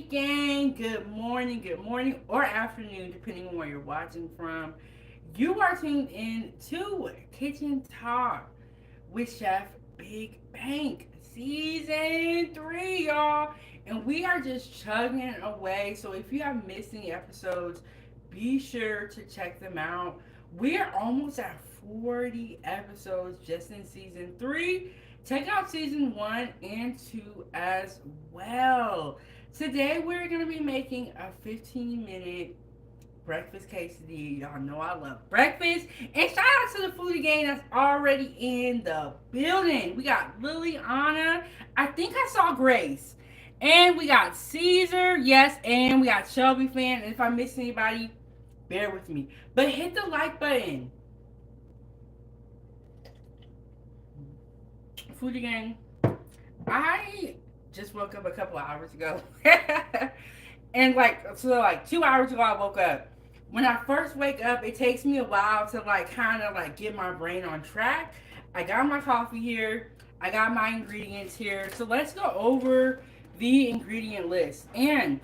gang. Good morning, or afternoon, depending on where you're watching from. You are tuned in to Kitchen Talk with Chef Big Bank, season 3, y'all. And we are just chugging away. So if you have missed any episodes, be sure to check them out. We are almost at 40 episodes just in season 3. Check out season 1 and 2 as well. Today we're going to be making a 15-minute breakfast quesadilla. Y'all know I love breakfast. And shout out to the foodie gang that's already in the building. We got Liliana. I think I saw Grace. And we got Caesar. Yes. And we got Shelby fan. And if I miss anybody, bear with me. But hit the like button. Foodie gang. I just woke up a couple hours ago. And like 2 hours ago I woke up. When I first wake up, it takes me a while to kind of get my brain on track. I got my coffee here. I got my ingredients here. So let's go over the ingredient list. And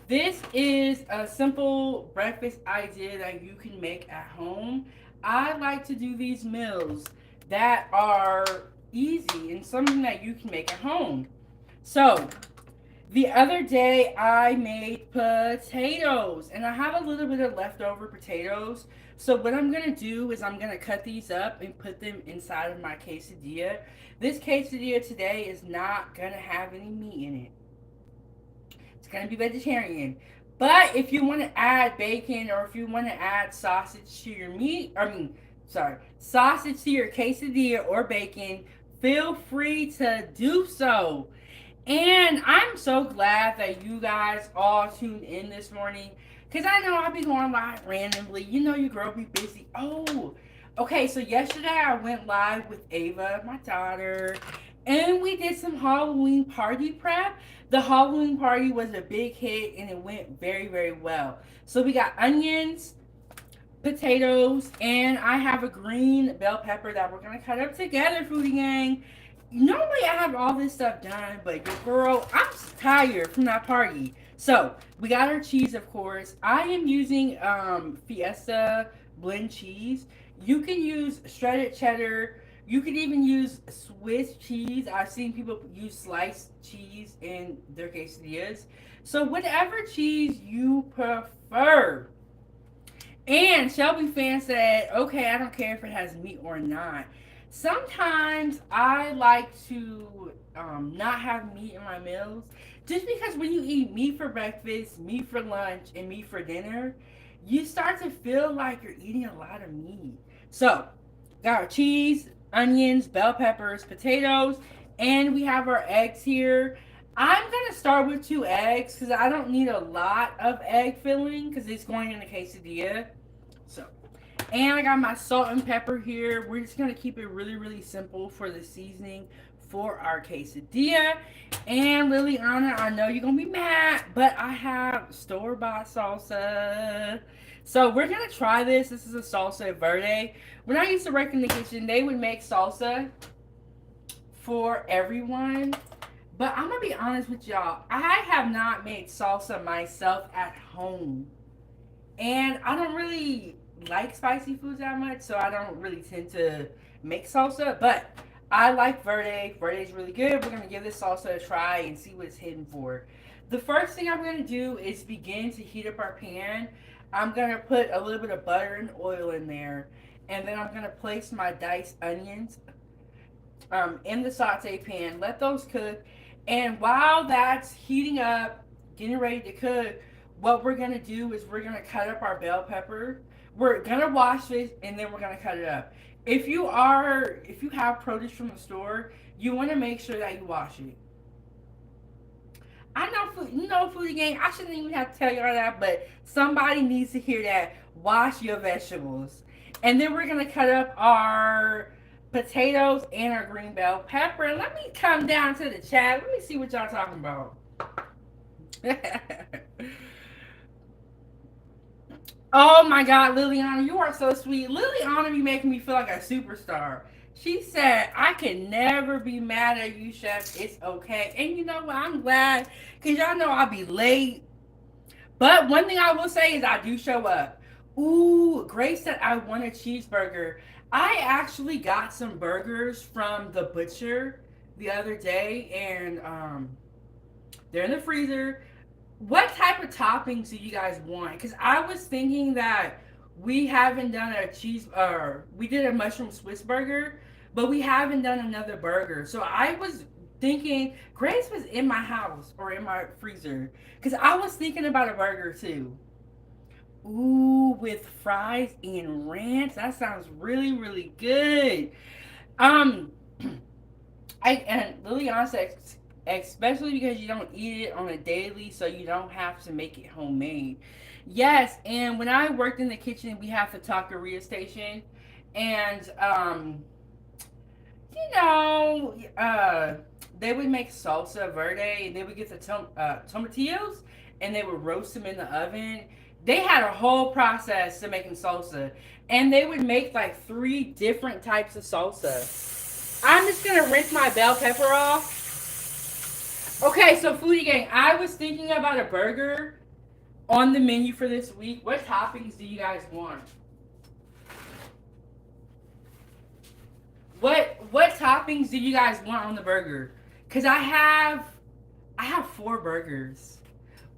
this is a simple breakfast idea that you can make at home. I like to do these meals that are easy and something that you can make at home. So the other day I made potatoes and I have a little bit of leftover potatoes. So what I'm going to do is I'm going to cut these up and put them inside of my quesadilla. This quesadilla today is not going to have any meat in it. It's going to be vegetarian. But if you want to add bacon or if you want to add sausage to your sausage to your quesadilla or bacon, feel free to do so. And I'm so glad that you guys all tuned in this morning. Because I know I'll be going live randomly. You know your girl be busy. Oh, okay. So yesterday I went live with Ava, my daughter. And we did some Halloween party prep. The Halloween party was a big hit and it went very, very well. So we got onions, potatoes, and I have a green bell pepper that we're going to cut up together, foodie gang. Normally I have all this stuff done, but your girl, I'm tired from that party. So we got our cheese, of course. I am using Fiesta blend cheese. You can use shredded cheddar. You can even use Swiss cheese. I've seen people use sliced cheese in their quesadillas. So whatever cheese you prefer. And Shelby fan said, okay, I don't care if it has meat or not. Sometimes I like to not have meat in my meals. Just because when you eat meat for breakfast, meat for lunch, and meat for dinner, you start to feel like you're eating a lot of meat. So, got our cheese, onions, bell peppers, potatoes, and we have our eggs here. I'm going to start with 2 eggs because I don't need a lot of egg filling because it's going in the quesadilla. So, and I got my salt and pepper here. We're just going to keep it really, really simple for the seasoning for our quesadilla. And Liliana, I know you're going to be mad, but I have store-bought salsa. So we're going to try this. This is a salsa verde. When I used to work in the kitchen, they would make salsa for everyone. But I'm going to be honest with y'all. I have not made salsa myself at home. And I don't really like spicy foods that much, so I don't really tend to make salsa. But I like verde. Verde is really good. We're going to give this salsa a try and see what it's hitting for. The first thing I'm going to do is begin to heat up our pan. I'm going to put a little bit of butter and oil in there. And then I'm going to place my diced onions in the saute pan. Let those cook. And while that's heating up, getting ready to cook, what we're going to do is we're going to cut up our bell pepper. We're going to wash it, and then we're going to cut it up. If you have produce from the store, you want to make sure that you wash it. I know, foodie gang, I shouldn't even have to tell y'all that, but somebody needs to hear that. Wash your vegetables. And then we're going to cut up our potatoes and our green bell pepper. And let me come down to the chat. Let me see what y'all talking about. Oh my God, Liliana, you are so sweet. Liliana be making me feel like a superstar. She said, I can never be mad at you, Chef. It's okay. And you know what? I'm glad Because y'all know I'll be late. But one thing I will say is I do show up. Ooh, Grace said I want a cheeseburger. I actually got some burgers from the butcher the other day, and they're in the freezer. What type of toppings do you guys want? Because I was thinking that we haven't done a cheese, or we did a mushroom Swiss burger, but we haven't done another burger. So I was thinking, Grace was in my house or in my freezer, because I was thinking about a burger too. Ooh, with fries and ranch. That sounds really, really good. Um, and Liliana said, especially because you don't eat it on a daily, so you don't have to make it homemade. Yes, and when I worked in the kitchen, we have the taqueria station, and you know, they would make salsa verde, and they would get the tomatillos, and they would roast them in the oven. They had a whole process to making salsa, and they would make like 3 different types of salsa. I'm just gonna rinse my bell pepper off. Okay, so foodie gang, I was thinking about a burger on the menu for this week. What toppings do you guys want? What toppings do you guys want on the burger? Cause I have 4 burgers.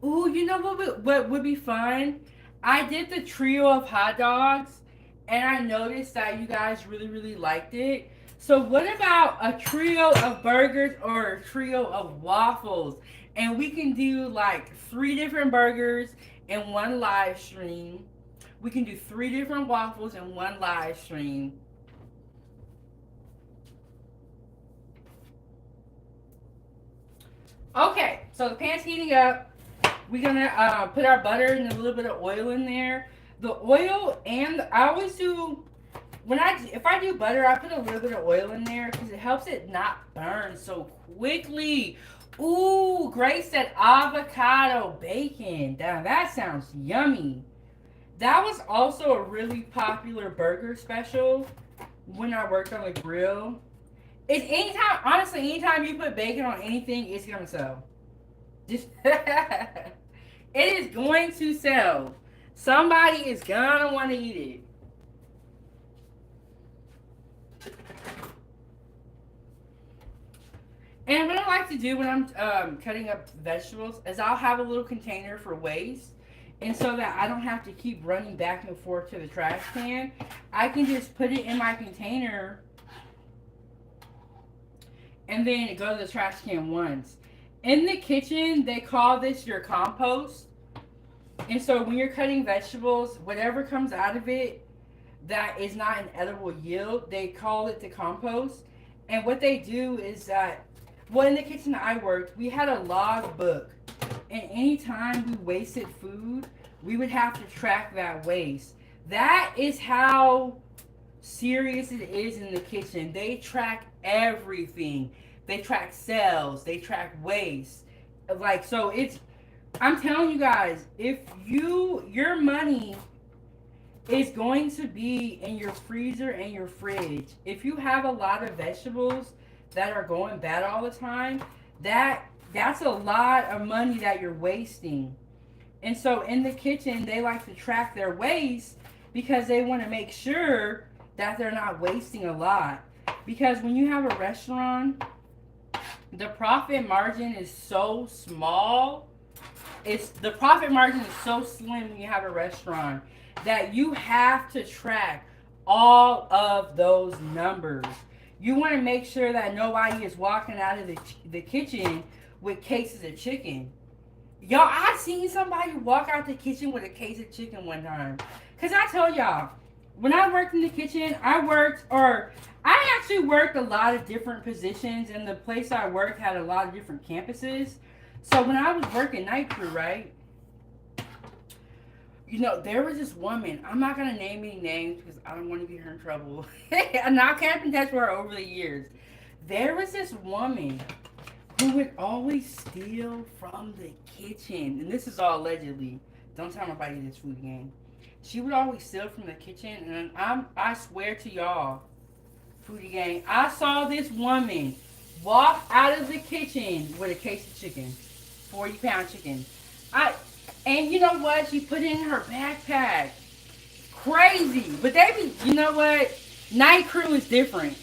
Ooh, you know what would be fun? I did the trio of hot dogs, and I noticed that you guys really, really liked it. So what about a trio of burgers or a trio of waffles? And we can do like 3 different burgers in one live stream. We can do 3 different waffles in one live stream. Okay, so the pan's heating up. We're gonna put our butter and a little bit of oil in there. The oil, and I always do if I do butter, I put a little bit of oil in there because it helps it not burn so quickly. Ooh, Grace said avocado bacon. Now that sounds yummy. That was also a really popular burger special when I worked on the grill. It's anytime, honestly, anytime you put bacon on anything, it's gonna sell. Just it is going to sell. Somebody is gonna want to eat it. And what I like to do when I'm cutting up vegetables is I'll have a little container for waste. And so that I don't have to keep running back and forth to the trash can, I can just put it in my container and then go to the trash can once. In the kitchen, they call this your compost. And so when you're cutting vegetables, whatever comes out of it that is not an edible yield, they call it the compost. And what they do is that, well, in the kitchen I worked, we had a log book. And anytime we wasted food, we would have to track that waste. That is how serious it is in the kitchen. They track everything. They track sales. They track waste. Like, so it's, I'm telling you guys, if your money is going to be in your freezer and your fridge, if you have a lot of vegetables that are going bad all the time, that's a lot of money that you're wasting. And so in the kitchen, they like to track their waste because they want to make sure that they're not wasting a lot. Because when you have a restaurant, the profit margin is so small. The profit margin is so slim when you have a restaurant that you have to track all of those numbers. You want to make sure that nobody is walking out of the kitchen with cases of chicken. Y'all, I seen somebody walk out the kitchen with a case of chicken one time. Because I tell y'all, when I worked in the kitchen, I actually worked a lot of different positions, and the place I worked had a lot of different campuses. So when I was working night crew, right? You know, there was this woman. I'm not going to name any names because I don't want to get her in trouble. And I kept in touch with her over the years. There was this woman who would always steal from the kitchen. And this is all allegedly. Don't tell nobody this food game. She would always steal from the kitchen. And I swear to y'all, foodie gang, I saw this woman walk out of the kitchen with a case of chicken. 40-pound chicken. And you know what? She put it in her backpack. Crazy. But they be, you know what? Night crew is different.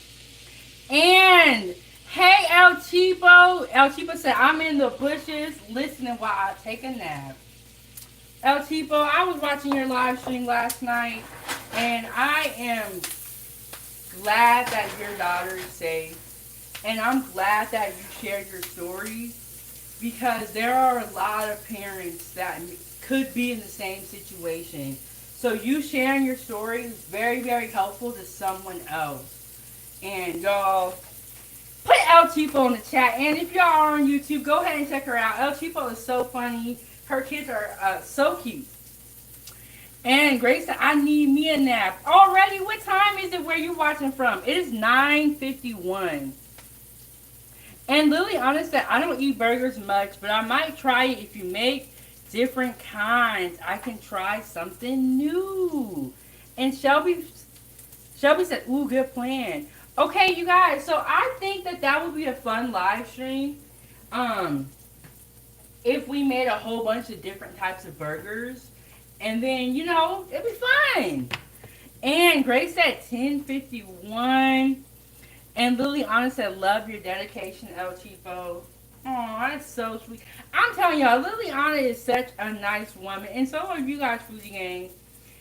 And hey, El Cheapo. El Cheapo said, I'm in the bushes listening while I take a nap. El Cheapo, I was watching your live stream last night, and I am glad that your daughter is safe. And I'm glad that you shared your story, because there are a lot of parents that could be in the same situation. So you sharing your story is very, very helpful to someone else. And y'all, put El Cheapo in the chat. And if y'all are on YouTube, go ahead and check her out. El Cheapo is so funny. Her kids are so cute. And Grace said, I need me a nap. Already? What time is it where you're watching from? It is 9:51. And Liliana said, I don't eat burgers much, but I might try it if you make different kinds. I can try something new. And Shelby said, ooh, good plan. Okay, you guys, so I think that would be a fun live stream. If we made a whole bunch of different types of burgers. And then, you know, it'd be fun. And Grace said 10:51. And Liliana said, love your dedication, El Cheapo. Aw, that's so sweet. I'm telling y'all, Liliana is such a nice woman. And so are you guys, Foodie Gang.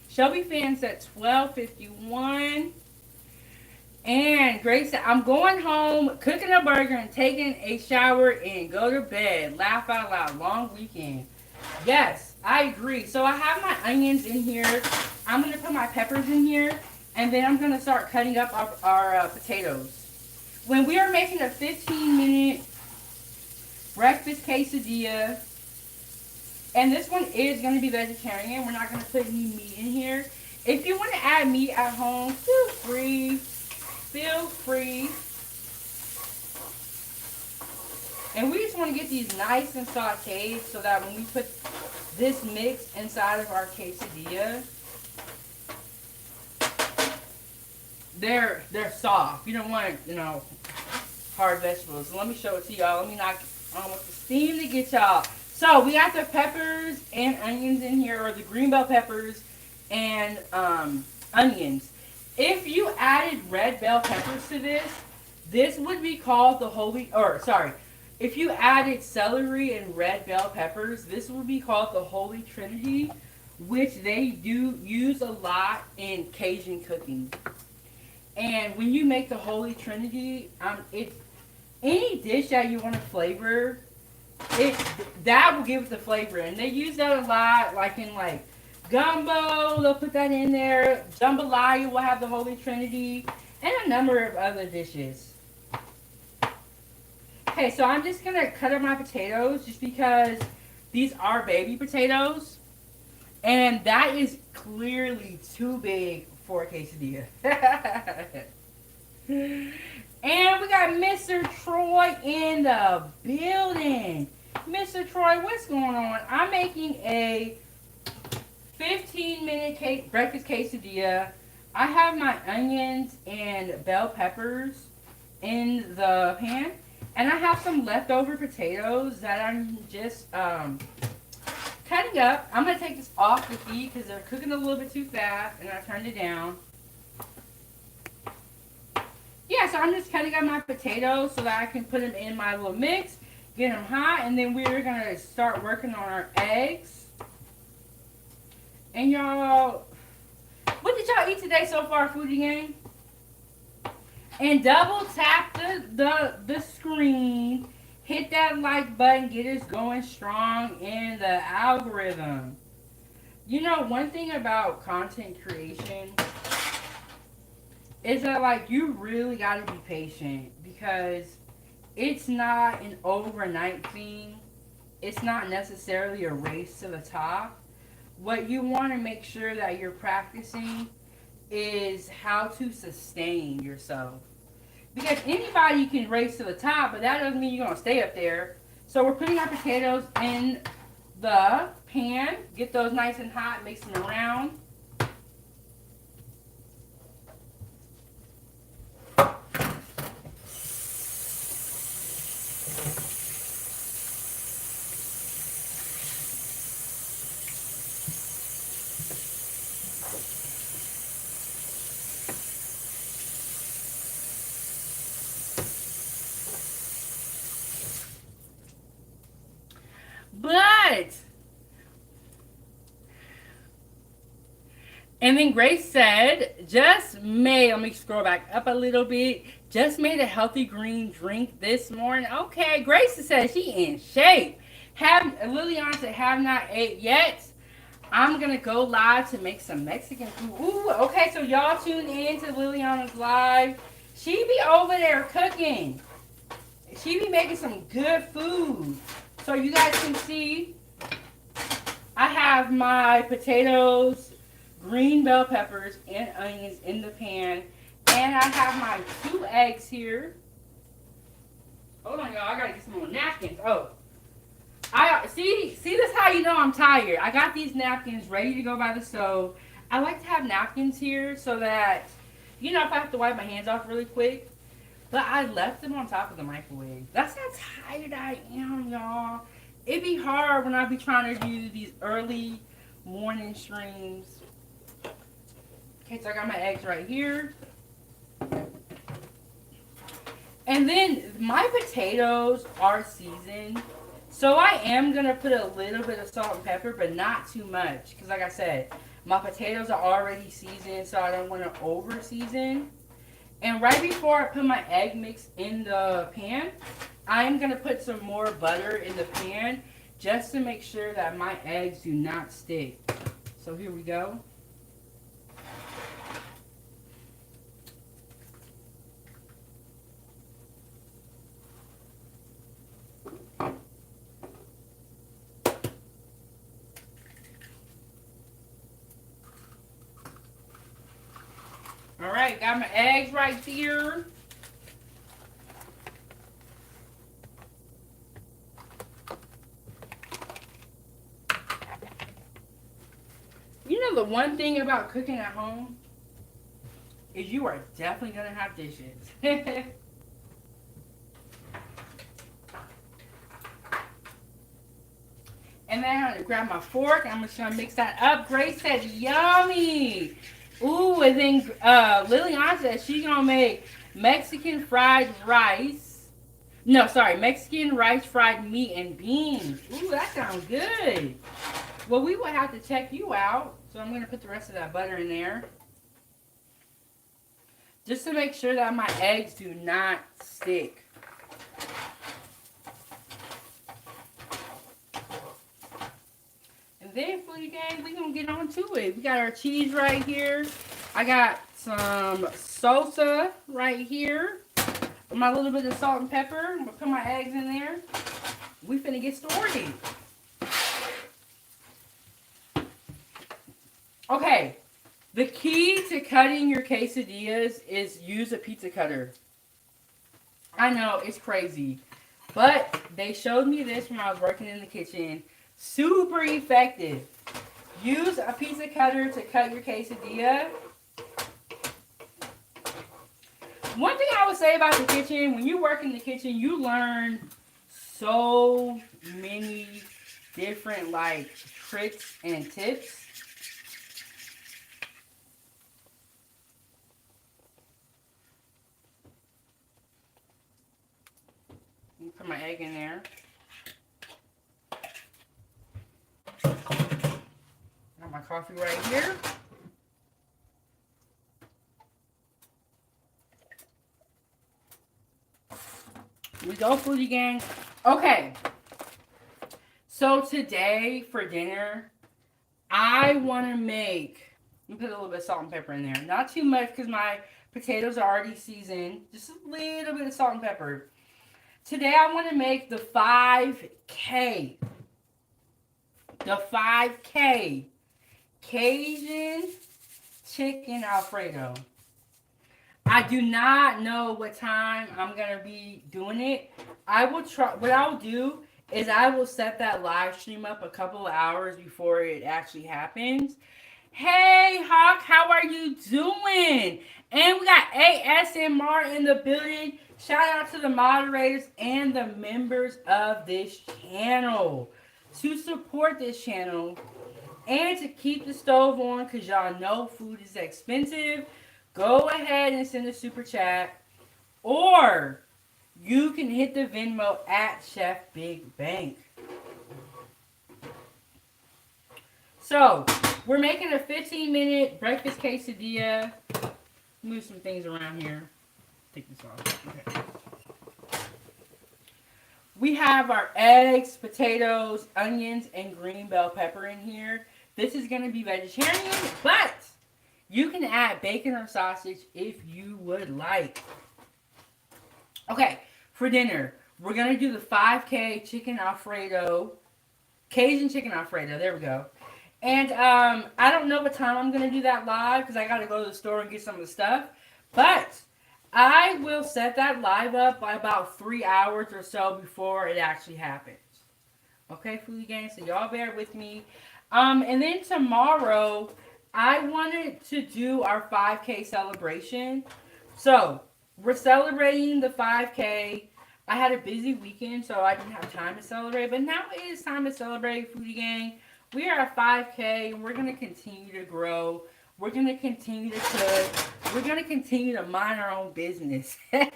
Shelby Fan said 12:51. And Grace said, I'm going home, cooking a burger, and taking a shower, and go to bed. Laugh out loud. Long weekend. Yes, I agree. So I have my onions in here. I'm going to put my peppers in here. And then I'm going to start cutting up our potatoes. When we are making a 15-minute breakfast quesadilla, and this one is going to be vegetarian. We're not going to put any meat in here. If you want to add meat at home, feel free. Feel free. And we just want to get these nice and sauteed so that when we put this mix inside of our quesadilla, they're soft. You don't want, you know, hard vegetables. So let me show it to y'all. Let me knock on with the steam to get y'all. So we got the peppers and onions in here, or the green bell peppers and onions. If you added red bell peppers to this would be called the holy, or sorry, if you added celery and red bell peppers, this would be called the Holy Trinity, which they do use a lot in Cajun cooking. And when you make the Holy Trinity, it's any dish that you want to flavor, that will give it the flavor. And they use that a lot, like in like gumbo, they'll put that in there. Jambalaya will have the Holy Trinity, and a number of other dishes. Okay, so I'm just going to cut up my potatoes just because these are baby potatoes. And that is clearly too big for a quesadilla. And we got Mr. Troy in the building. Mr. Troy, what's going on? I'm making a 15-minute breakfast quesadilla. I have my onions and bell peppers in the pan. And I have some leftover potatoes that I'm just cutting up. I'm going to take this off the heat because they're cooking a little bit too fast. And I turned it down. Yeah, so I'm just cutting up my potatoes so that I can put them in my little mix. Get them hot. And then we're going to start working on our eggs. And y'all, what did y'all eat today so far, Foodie Gang? And double tap the screen. Hit that like button. Get us going strong in the algorithm. You know, one thing about content creation is that, like, you really got to be patient. Because it's not an overnight thing. It's not necessarily a race to the top. What you want to make sure that you're practicing is how to sustain yourself. Because anybody can race to the top, but that doesn't mean you're going to stay up there. So we're putting our potatoes in the pan. Get those nice and hot. Mix them around. But and then Grace said, just made, let me scroll back up a little bit. Just made a healthy green drink this morning. Okay, Grace said she in shape. Liliana said, have not ate yet. I'm gonna go live to make some Mexican food. Ooh, okay, so y'all tune in to Liliana's live. She be over there cooking. She be making some good food. So you guys can see, I have my potatoes, green bell peppers, and onions in the pan. And I have my 2 eggs here. Hold on, y'all. I gotta get some more napkins. Oh. I see this how you know I'm tired. I got these napkins ready to go by the stove. I like to have napkins here so that, you know, if I have to wipe my hands off really quick. But I left them on top of the microwave. That's how tired I am, y'all. It be hard when I be trying to do these early morning streams. Okay, so I got my eggs right here. And then my potatoes are seasoned. So I am going to put a little bit of salt and pepper, but not too much. Because like I said, my potatoes are already seasoned, so I don't want to over season. And right before I put my egg mix in the pan, I'm going to put some more butter in the pan just to make sure that my eggs do not stick. So here we go. All right, got my eggs right there. You know the one thing about cooking at home is you are definitely going to have dishes. And then I'm going to grab my fork. I'm just going to mix that up. Grace said, yummy. Ooh, and then Liliana said she's going to make Mexican fried rice. No, sorry. Mexican rice, fried meat, and beans. Ooh, that sounds good. Well, we will have to check you out. So I'm going to put the rest of that butter in there. Just to make sure that my eggs do not stick. And then, foodie gang, we're going to get on to it. We got our cheese right here. I got some salsa right here. My little bit of salt and pepper. I'm going to put my eggs in there. We finna get started. Okay. The key to cutting your quesadillas is use a pizza cutter. I know, it's crazy. But they showed me this when I was working in the kitchen. Super effective. Use a pizza cutter to cut your quesadilla. One thing I would say about the kitchen, when you work in the kitchen, you learn so many different like tricks and tips. Put my egg in there. Got my coffee right here. Here we go, foodie gang. Okay. So today for dinner, I want to make, let me put a little bit of salt and pepper in there. Not too much because my potatoes are already seasoned. Just a little bit of salt and pepper. Today I want to make the 5K. The 5K Cajun chicken Alfredo. I do not know what time I'm going to be doing it. I will try, what I'll do is I will set that live stream up a couple of hours before it actually happens. Hey, Hawk, how are you doing? And we got ASMR in the building. Shout out to the moderators and the members of this channel. To support this channel and to keep the stove on, because y'all know food is expensive, go ahead and send a super chat. Or you can hit the Venmo at Chef Big Bank. So, we're making a 15-minute breakfast quesadilla. Move some things around here. Take this off. Okay. We have our eggs, potatoes, onions, and green bell pepper in here. This is going to be vegetarian, but you can add bacon or sausage if you would like. Okay, for dinner, we're going to do the 5K chicken Alfredo, Cajun chicken Alfredo. There we go. And I don't know what time I'm going to do that live because I got to go to the store and get some of the stuff. But I will set that live up by about 3 hours or so before it actually happens. Okay, Foodie Gang, so y'all bear with me. And then tomorrow, I wanted to do our 5K celebration. So, we're celebrating the 5K. I had a busy weekend, so I didn't have time to celebrate. But now it is time to celebrate, Foodie Gang. We are at 5K, and we're going to continue to grow. We're going to continue to cook. We're going to continue to mind our own business. And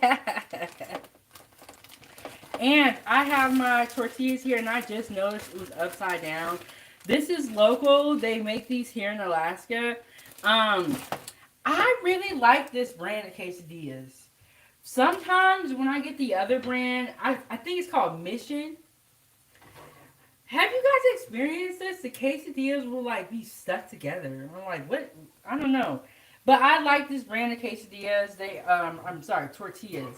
I have my tortillas here, and I just noticed it was upside down. This is local. They make these here in Alaska. I really like this brand of quesadillas. Sometimes when I get the other brand, I think it's called Mission. Have you guys experienced this? The quesadillas will like be stuck together. I'm like, what? I don't know. But I like this brand of quesadillas. Tortillas.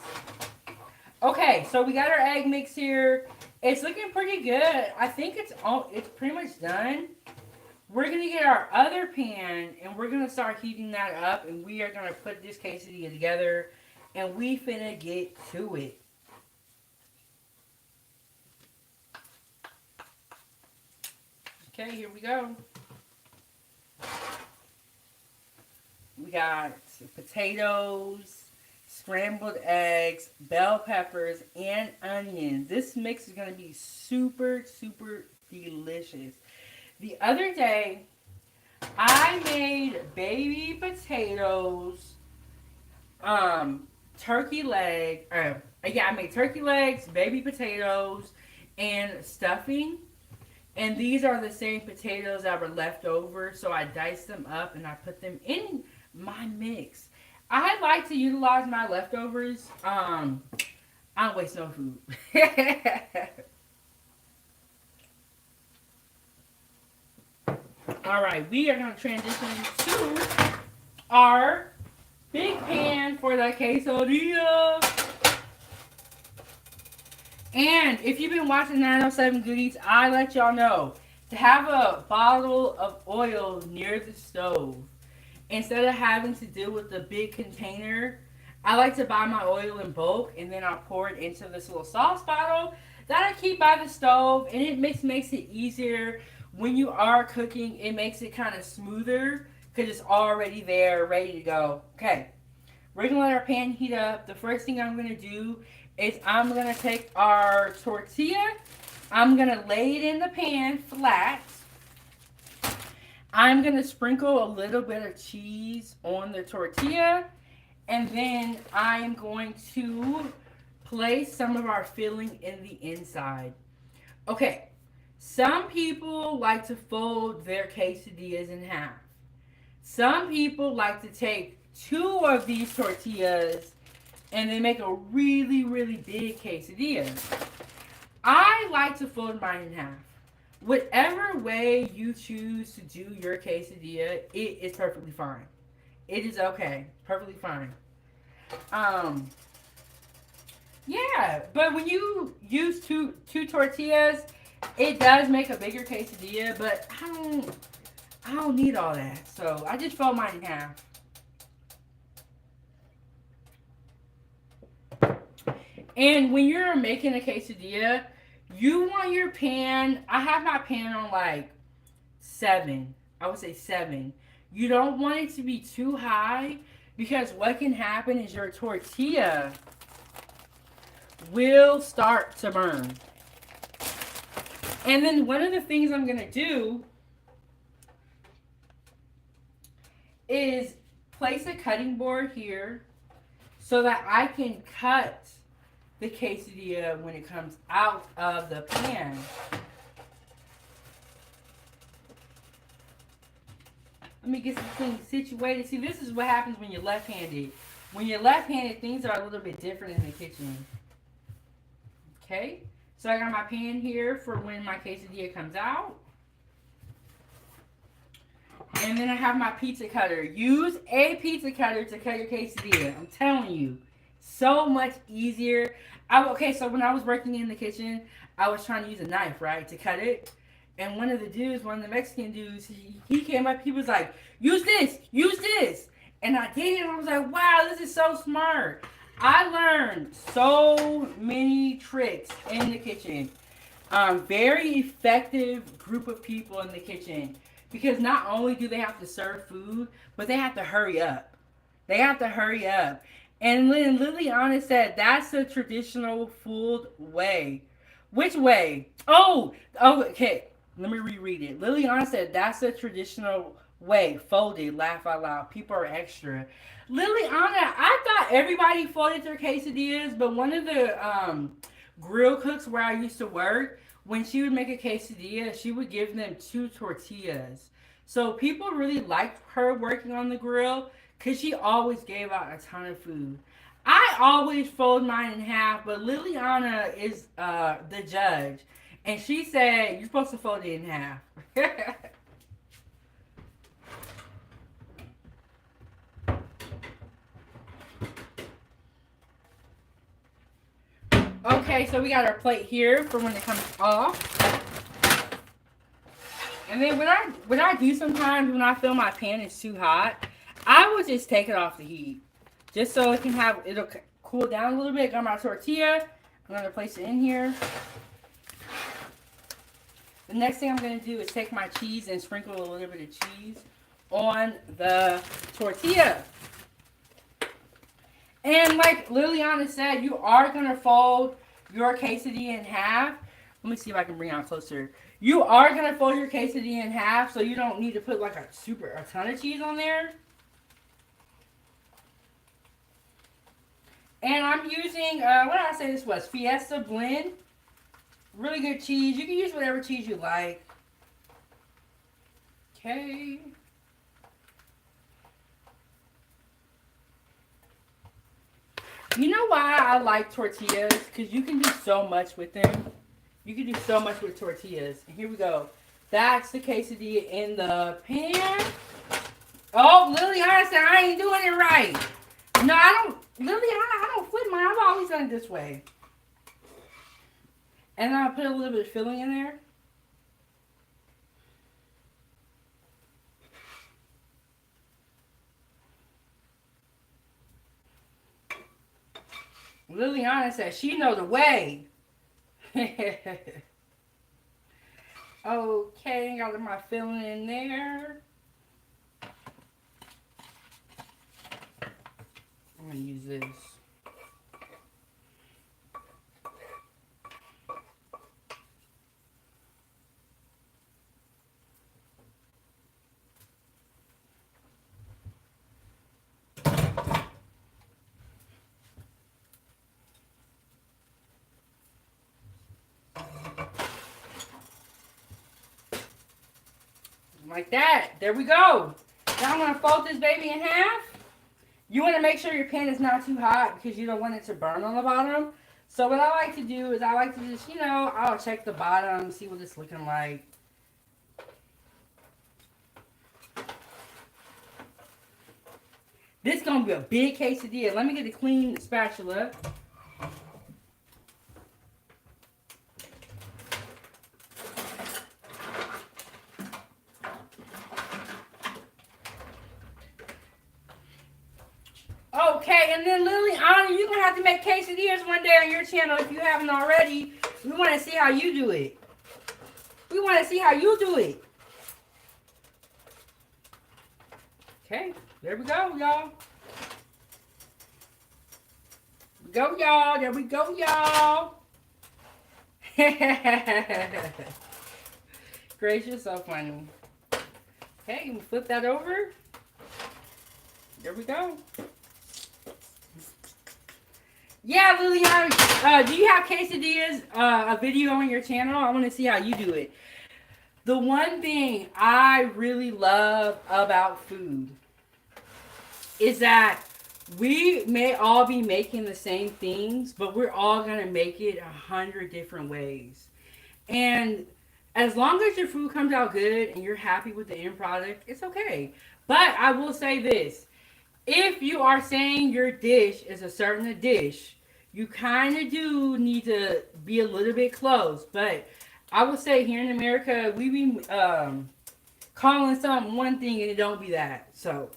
Okay, so we got our egg mix here. It's looking pretty good. I think it's pretty much done. We're gonna get our other pan and we're gonna start heating that up, and we are gonna put this quesadilla together, and we finna get to it. Okay, here we go. We got potatoes, scrambled eggs, bell peppers, and onions. This mix is going to be super, super delicious. The other day, I made baby potatoes, turkey leg. I made turkey legs, baby potatoes, and stuffing. And these are the same potatoes that were left over, so I diced them up and I put them in my mix. I like to utilize my leftovers. I don't waste no food. Alright, we are going to transition to our big pan for the quesadilla. And if you've been watching 907 Goodies, I let y'all know to have a bottle of oil near the stove. Instead of having to deal with the big container, I like to buy my oil in bulk, and then I'll pour it into this little sauce bottle that I keep by the stove, and it makes it easier when you are cooking. It makes it kind of smoother because it's already there, ready to go. Okay, we're going to let our pan heat up. The first thing I'm going to do is I'm going to take our tortilla. I'm going to lay it in the pan flat. I'm going to sprinkle a little bit of cheese on the tortilla. And then I'm going to place some of our filling in the inside. Okay, some people like to fold their quesadillas in half. Some people like to take 2 of these tortillas and they make a really, really big quesadilla. I like to fold mine in half. Whatever way you choose to do your quesadilla, it is perfectly fine. It is okay. Perfectly fine. Yeah, but when you use two tortillas, it does make a bigger quesadilla, but I don't need all that. So I just fold mine in half. And when you're making a quesadilla, you want your pan, I have my pan on like 7. I would say 7. You don't want it to be too high because what can happen is your tortilla will start to burn. And then one of the things I'm going to do is place a cutting board here so that I can cut the quesadilla when it comes out of the pan. Let me get some things situated. See, this is what happens when you're left-handed. When you're left-handed, things are a little bit different in the kitchen. Okay, so I got my pan here for when my quesadilla comes out. And then I have my pizza cutter. Use a pizza cutter to cut your quesadilla. I'm telling you, so much easier. Okay, so when I was working in the kitchen, I was trying to use a knife, right, to cut it. And one of the Mexican dudes, he came up, he was like, use this. And I did it, and I was like, wow, this is so smart. I learned so many tricks in the kitchen. Very effective group of people in the kitchen. Because not only do they have to serve food, but they have to hurry up. They have to hurry up. And then Liliana said, that's the traditional food way. Which way? Oh, okay. Let me reread it. Liliana said, that's the traditional way. Folded, laugh out loud. People are extra. Liliana, I thought everybody folded their quesadillas, but one of the grill cooks where I used to work, when she would make a quesadilla, she would give them 2 tortillas. So people really liked her working on the grill because she always gave out a ton of food. I always fold mine in half, but Liliana is the judge. And she said, you're supposed to fold it in half. Okay, so we got our plate here for when it comes off. And then what I do sometimes when I feel my pan is too hot, I will just take it off the heat. Just so it'll cool down a little bit. Got my tortilla. I'm going to place it in here. The next thing I'm going to do is take my cheese and sprinkle a little bit of cheese on the tortilla. And like Liliana said, you are going to fold your quesadilla in half. Let me see if I can bring it out closer. You are going to fold your quesadilla in half, so you don't need to put like a ton of cheese on there. And I'm using, what did I say this was? Fiesta blend. Really good cheese. You can use whatever cheese you like. Okay. You know why I like tortillas? Because you can do so much with them. You can do so much with tortillas. And here we go. That's the quesadilla in the pan. Oh, Liliana said I ain't doing it right. No, I don't. Liliana, I don't flip mine. I've always done it this way. And I'll put a little bit of filling in there. Liliana says she knows the way. Okay, got my filling in there. I'm going to use this. Like that. There we go. Now I'm going to fold this baby in half. You want to make sure your pan is not too hot because you don't want it to burn on the bottom. So what I like to do is I like to just, I'll check the bottom, see what it's looking like. This is going to be a big quesadilla. Let me get a clean spatula. Okay, and then Liliana, you're going to have to make quesadillas one day on your channel if you haven't already. We want to see how you do it. We want to see how you do it. Okay, there we go, y'all. Go, y'all. There we go, y'all. Grace, you're so funny. Okay, we flip that over. There we go. Yeah, Liliana, do you have quesadillas, a video on your channel? I want to see how you do it. The one thing I really love about food is that we may all be making the same things, but we're all gonna make it 100 different ways. And as long as your food comes out good and you're happy with the end product, it's okay. But I will say this: if you are saying your dish is a certain dish, you kind of do need to be a little bit close. But I would say here in America, we be calling something one thing and it don't be that. So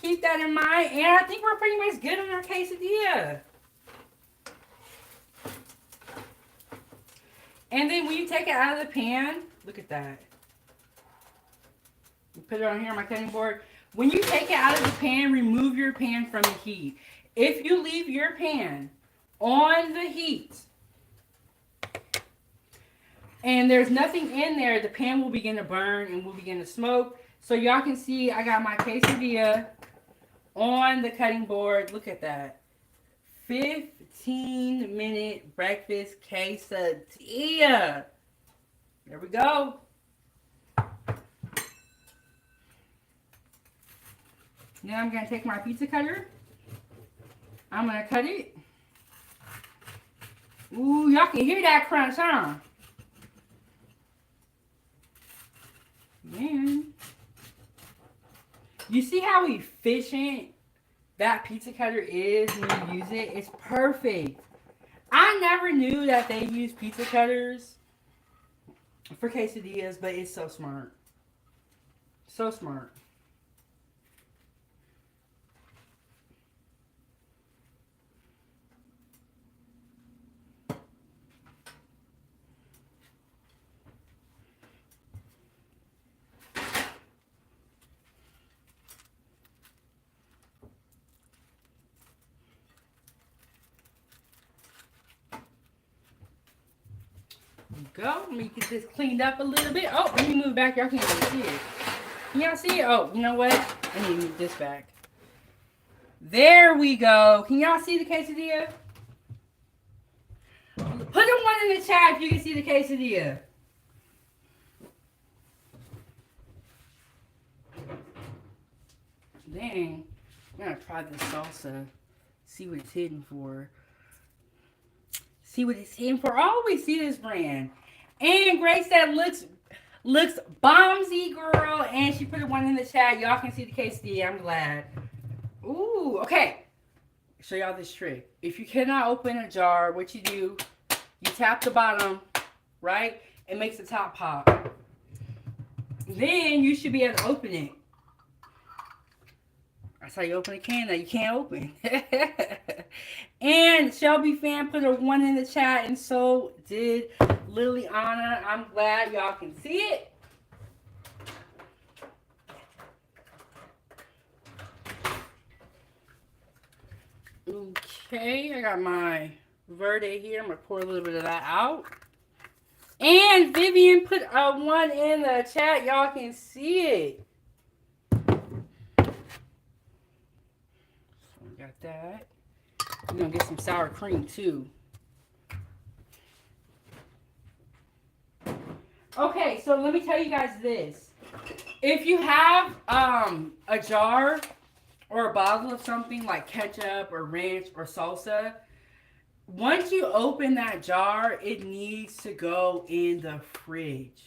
keep that in mind. And I think we're pretty much good on our quesadilla. And then when you take it out of the pan, look at that. You put it on here on my cutting board. When you take it out of the pan, remove your pan from the heat. If you leave your pan on the heat and there's nothing in there, the pan will begin to burn and will begin to smoke. So y'all can see I got my quesadilla on the cutting board. Look at that. 15-minute breakfast quesadilla. There we go. Now I'm going to take my pizza cutter. I'm going to cut it. Ooh, y'all can hear that crunch, huh? Man. You see how efficient that pizza cutter is when you use it? It's perfect. I never knew that they use pizza cutters for quesadillas, but it's so smart. So smart. Go. Let me get this cleaned up a little bit. Oh, let me move back. Y'all can't even see it. Can y'all see it? Oh, you know what? I need to move this back. There we go. Can y'all see the quesadilla? Put a 1 in the chat if you can see the quesadilla. Dang. I'm going to try this salsa. See what it's hidden for. See what it's hidden for. I always see this brand. And Grace said looks bombsy, girl. And she put a 1 in the chat. Y'all can see the quesadilla. I'm glad. Ooh, okay. Show y'all this trick. If you cannot open a jar, what you do, you tap the bottom, right? It makes the top pop. Then you should be able to open it. That's how you open a can that you can't open. And Shelby fan put a 1 in the chat, and so did Liliana. I'm glad y'all can see it. Okay, I got my verde here. I'm going to pour a little bit of that out. And Vivian put a 1 in the chat. Y'all can see it. So we got that. We're going to get some sour cream too. Okay, so let me tell you guys this. If you have a jar or a bottle of something like ketchup or ranch or salsa, once you open that jar, it needs to go in the fridge.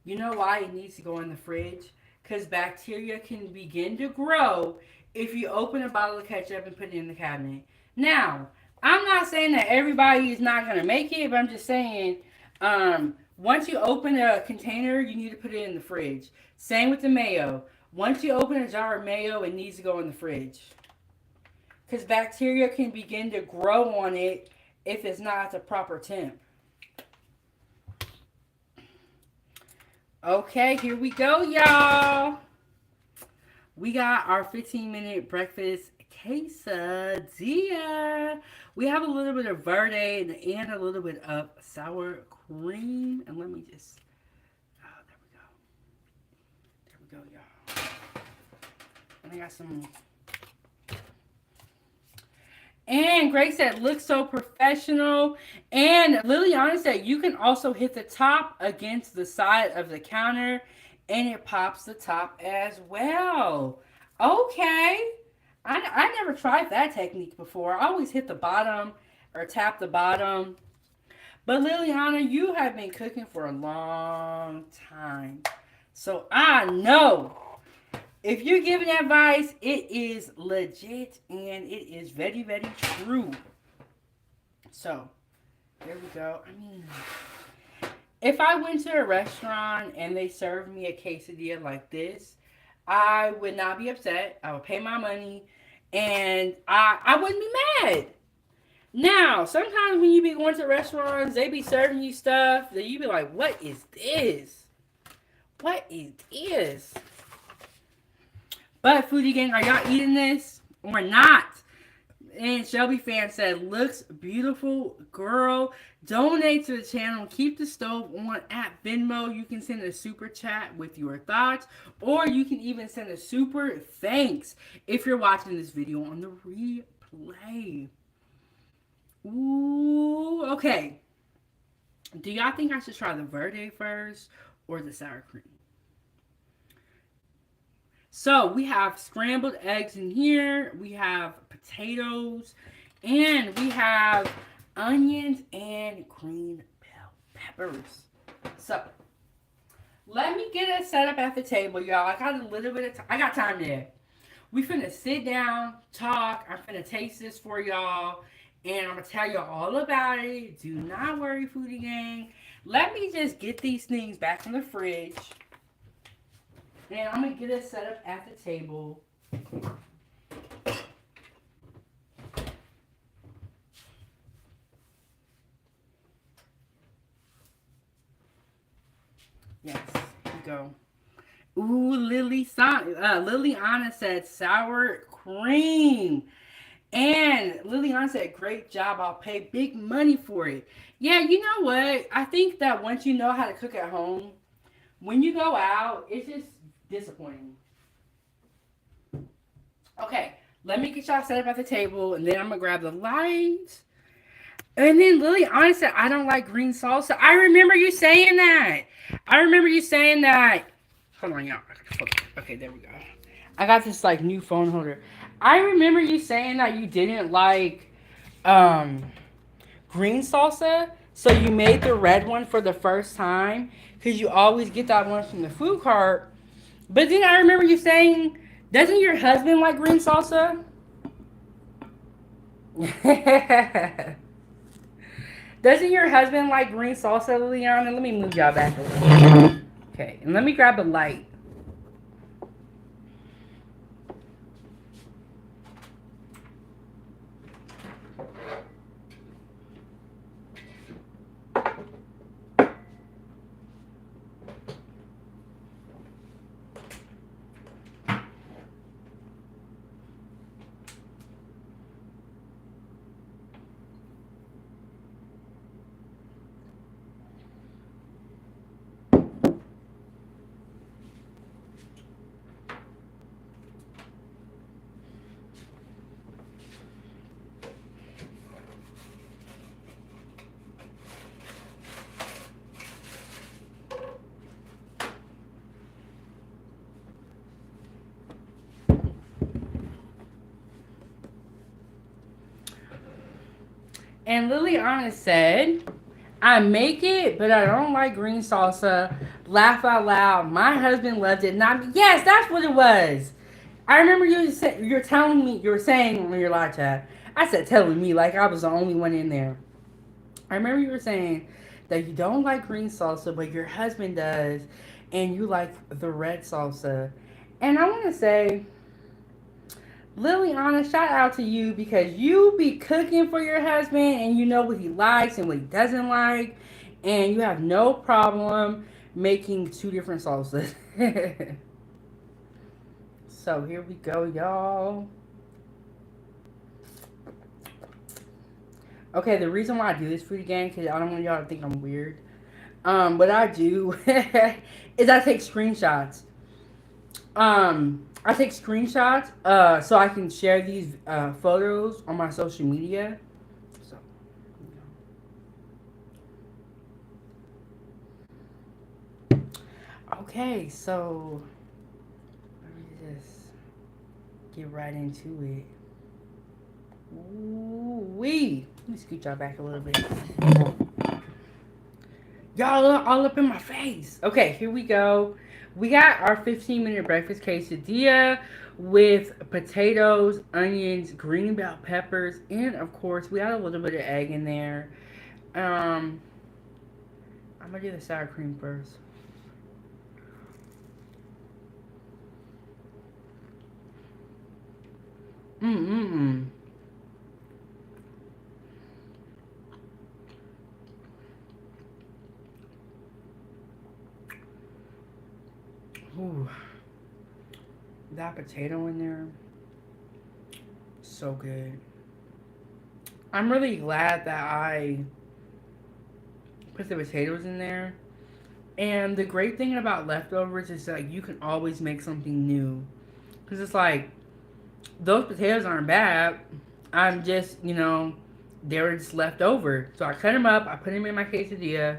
You know why it needs to go in the fridge? Because bacteria can begin to grow if you open a bottle of ketchup and put it in the cabinet. Now, I'm not saying that everybody is not going to make it, but I'm just saying once you open a container, you need to put it in the fridge. Same with the mayo. Once you open a jar of mayo, it needs to go in the fridge. Because bacteria can begin to grow on it if it's not at the proper temp. Okay, here we go, y'all. We got our 15-minute breakfast quesadilla. We have a little bit of verde and a little bit of sour cream. And let me just... Oh, there we go. There we go, y'all. And I got some... And Greg said, looks so professional. And Liliana said, you can also hit the top against the side of the counter and it pops the top as well. Okay. I never tried that technique before. I always hit the bottom or tap the bottom. But Liliana, you have been cooking for a long time. So I know if you're giving advice, it is legit and it is very, very true. So, there we go. I mean, if I went to a restaurant and they served me a quesadilla like this, I would not be upset. I would pay my money and I wouldn't be mad. Now, sometimes when you be going to restaurants, they be serving you stuff that you be like, what is this? What is this? But Foodie Gang, are y'all eating this or not? And Shelby Fan said, looks beautiful, girl. Donate to the channel. Keep the stove on at Venmo. You can send a super chat with your thoughts, or you can even send a super thanks if you're watching this video on the replay. Ooh, okay. Do y'all think I should try the verde first or the sour cream? So we have scrambled eggs in here. We have potatoes. And we have onions and green peppers. So let me get it set up at the table, y'all. I got a little bit of time. I got time there. We finna sit down, talk. I'm finna taste this for y'all. And I'm gonna tell you all about it. Do not worry, Foodie Gang. Let me just get these things back in the fridge. And I'm going to get it set up at the table. Yes, here we go. Ooh, Liliana said sour cream. And Liliana said, great job. I'll pay big money for it. Yeah, you know what? I think that once you know how to cook at home, when you go out, it's just disappointing. Okay, let me get y'all set up at the table, and then I'm gonna grab the lights. And then Liliana said, I don't like green salsa. I remember you saying that. Hold on, y'all. Okay, there we go. I got this like new phone holder. I remember you saying that you didn't like green salsa, so you made the red one for the first time because you always get that one from the food cart. But then I remember you saying, doesn't your husband like green salsa? Doesn't your husband like green salsa, Liliana? Let me move y'all back a little. Okay, and let me grab a light. And Liliana said, I make it, but I don't like green salsa. Laugh out loud. My husband loved it. Not me. Yes, that's what it was. I remember you're telling me, you were saying on your live chat. I said telling me like I was the only one in there. I remember you were saying that you don't like green salsa, but your husband does, and you like the red salsa. And I want to say, Liliana, shout out to you because you be cooking for your husband and you know what he likes and what he doesn't like, and you have no problem making two different salsas. So here we go, y'all. Okay, the reason why I do this food again, because I don't want y'all to think I'm weird. What I do is I take screenshots. I I take screenshots so I can share these photos on my social media. So, okay, so let me just get right into it. Ooh wee! Let me scoot y'all back a little bit. Y'all are all up in my face. Okay, here we go. We got our 15-minute breakfast quesadilla with potatoes, onions, green bell peppers, and of course, we got a little bit of egg in there. Um, I'm gonna do the sour cream first. Mm-mm-mm. Ooh, that potato in there, so good. I'm really glad that I put the potatoes in there. And the great thing about leftovers is that you can always make something new. Because it's like, those potatoes aren't bad. I'm just, they were just left over. So I cut them up, I put them in my quesadilla.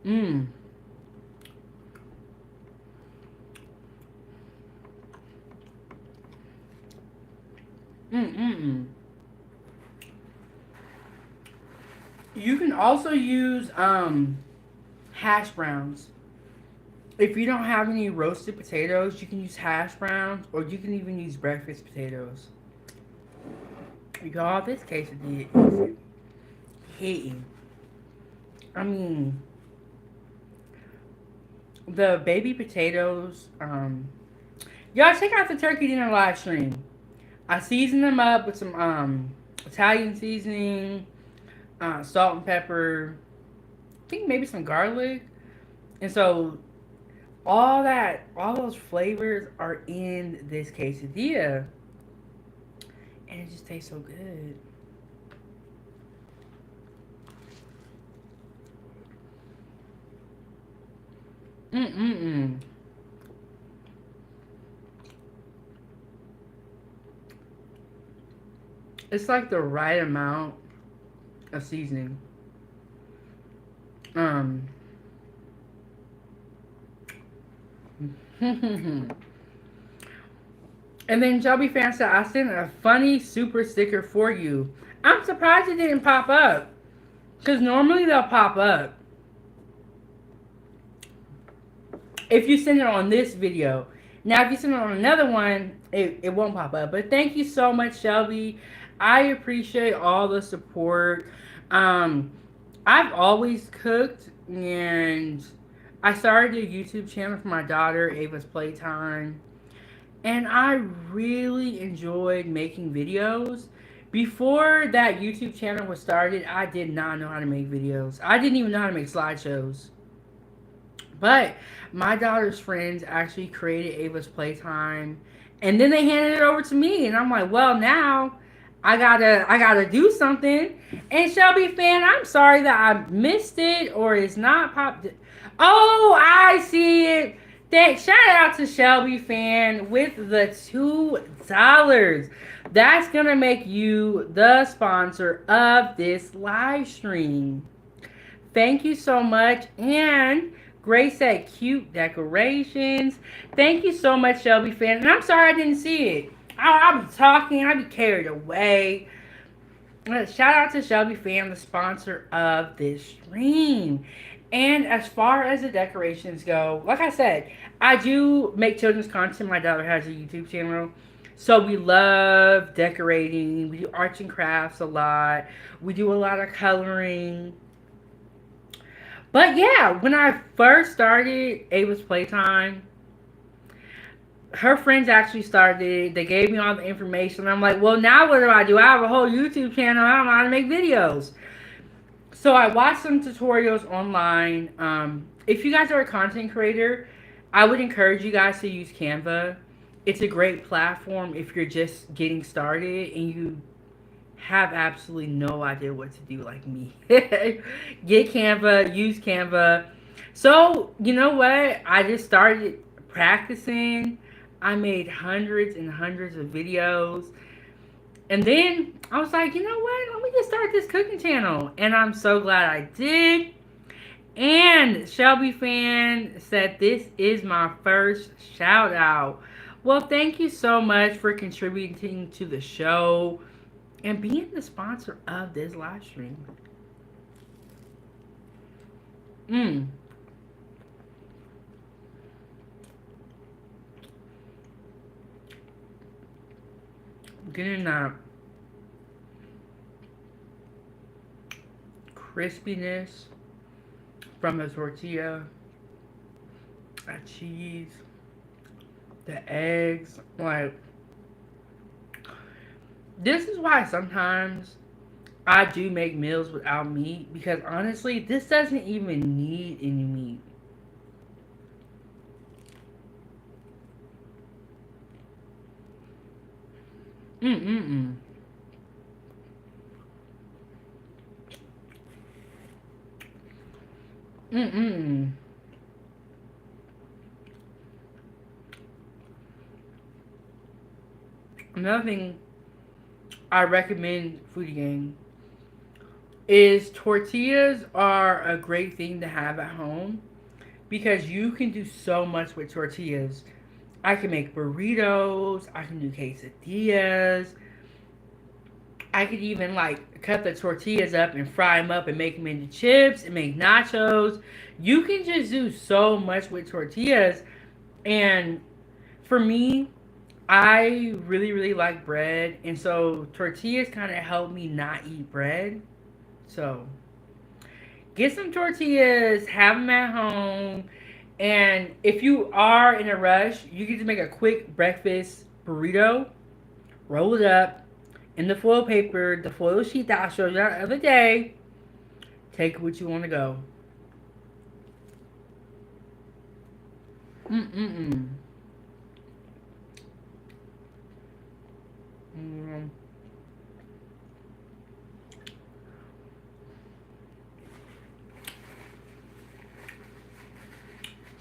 Mmm. Mm-mm-mm. You can also use hash browns. If you don't have any roasted potatoes, you can use hash browns, or you can even use breakfast potatoes. Y'all, this quesadilla is hitting. I mean, the baby potatoes. Y'all check out the turkey dinner live stream. I seasoned them up with some Italian seasoning, salt and pepper. I think maybe some garlic, and so all those flavors are in this quesadilla, and it just tastes so good. Mm-mm-mm. It's like the right amount of seasoning. Um. And then Shelby fan said, I sent a funny super sticker for you. I'm surprised it didn't pop up. Because normally they'll pop up if you send it on this video. Now, if you send it on another one, it won't pop up. But thank you so much, Shelby. I appreciate all the support. Um, I've always cooked, and I started a YouTube channel for my daughter, Ava's Playtime. And I really enjoyed making videos. Before that YouTube channel was started, I did not know how to make videos. I didn't even know how to make slideshows. But my daughter's friends actually created Ava's Playtime, and then they handed it over to me, and I'm like, well, now I gotta do something. And Shelby fan, I'm sorry that I missed it or it's not popped. Oh, I see it. Shout out to Shelby fan with the $2. That's gonna make you the sponsor of this live stream. Thank you so much. And Grace said cute decorations. Thank you so much, Shelby fan. And I'm sorry I didn't see it. I'll be talking. I'll be carried away. Shout out to Shelby fan, the sponsor of this stream. And as far as the decorations go, like I said, I do make children's content. My daughter has a YouTube channel. So we love decorating. We do arts and crafts a lot. We do a lot of coloring. But yeah, when I first started Ava's Playtime, her friends actually started. They gave me all the information. I'm like, well, now what do? I have a whole YouTube channel. I don't know how to make videos. So I watched some tutorials online. If you guys are a content creator, I would encourage you guys to use Canva. It's a great platform if you're just getting started and you have absolutely no idea what to do like me. Get Canva, use Canva. So, you know what? I just started practicing. I made hundreds and hundreds of videos. And then I was like, you know what? Let me just start this cooking channel. And I'm so glad I did. And Shelby Fan said, this is my first shout out. Well, thank you so much for contributing to the show and being the sponsor of this live stream. Mmm. Getting that crispiness from the tortilla, that cheese, the eggs. Like, this is why sometimes I do make meals without meat, because honestly, this doesn't even need any meat. Mm-mm-mm. Mm-mm. Another thing I recommend, Foodie Gang, is tortillas are a great thing to have at home because you can do so much with tortillas. I can make burritos, I can do quesadillas, I could even like cut the tortillas up and fry them up and make them into chips and make nachos. You can just do so much with tortillas. And for me, I really, really like bread. And so tortillas kind of help me not eat bread. So get some tortillas, have them at home. And if you are in a rush, you can just make a quick breakfast burrito, roll it up in the foil paper, the foil sheet that I showed you the other day. Take it what you want to go. Mm-mm-mm. Mm.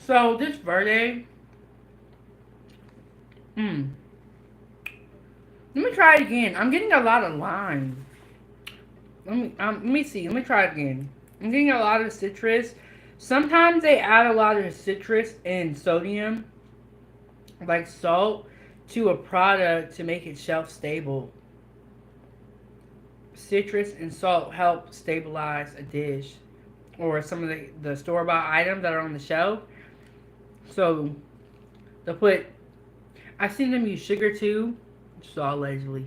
So this verde, let me try it again. I'm getting a lot of lime. Let me see. Let me try it again. I'm getting a lot of citrus. Sometimes they add a lot of citrus and sodium, like salt, to a product to make it shelf stable. Citrus and salt help stabilize a dish or some of the store-bought items that are on the shelf. So they'll put, I've seen them use sugar too, so allegedly.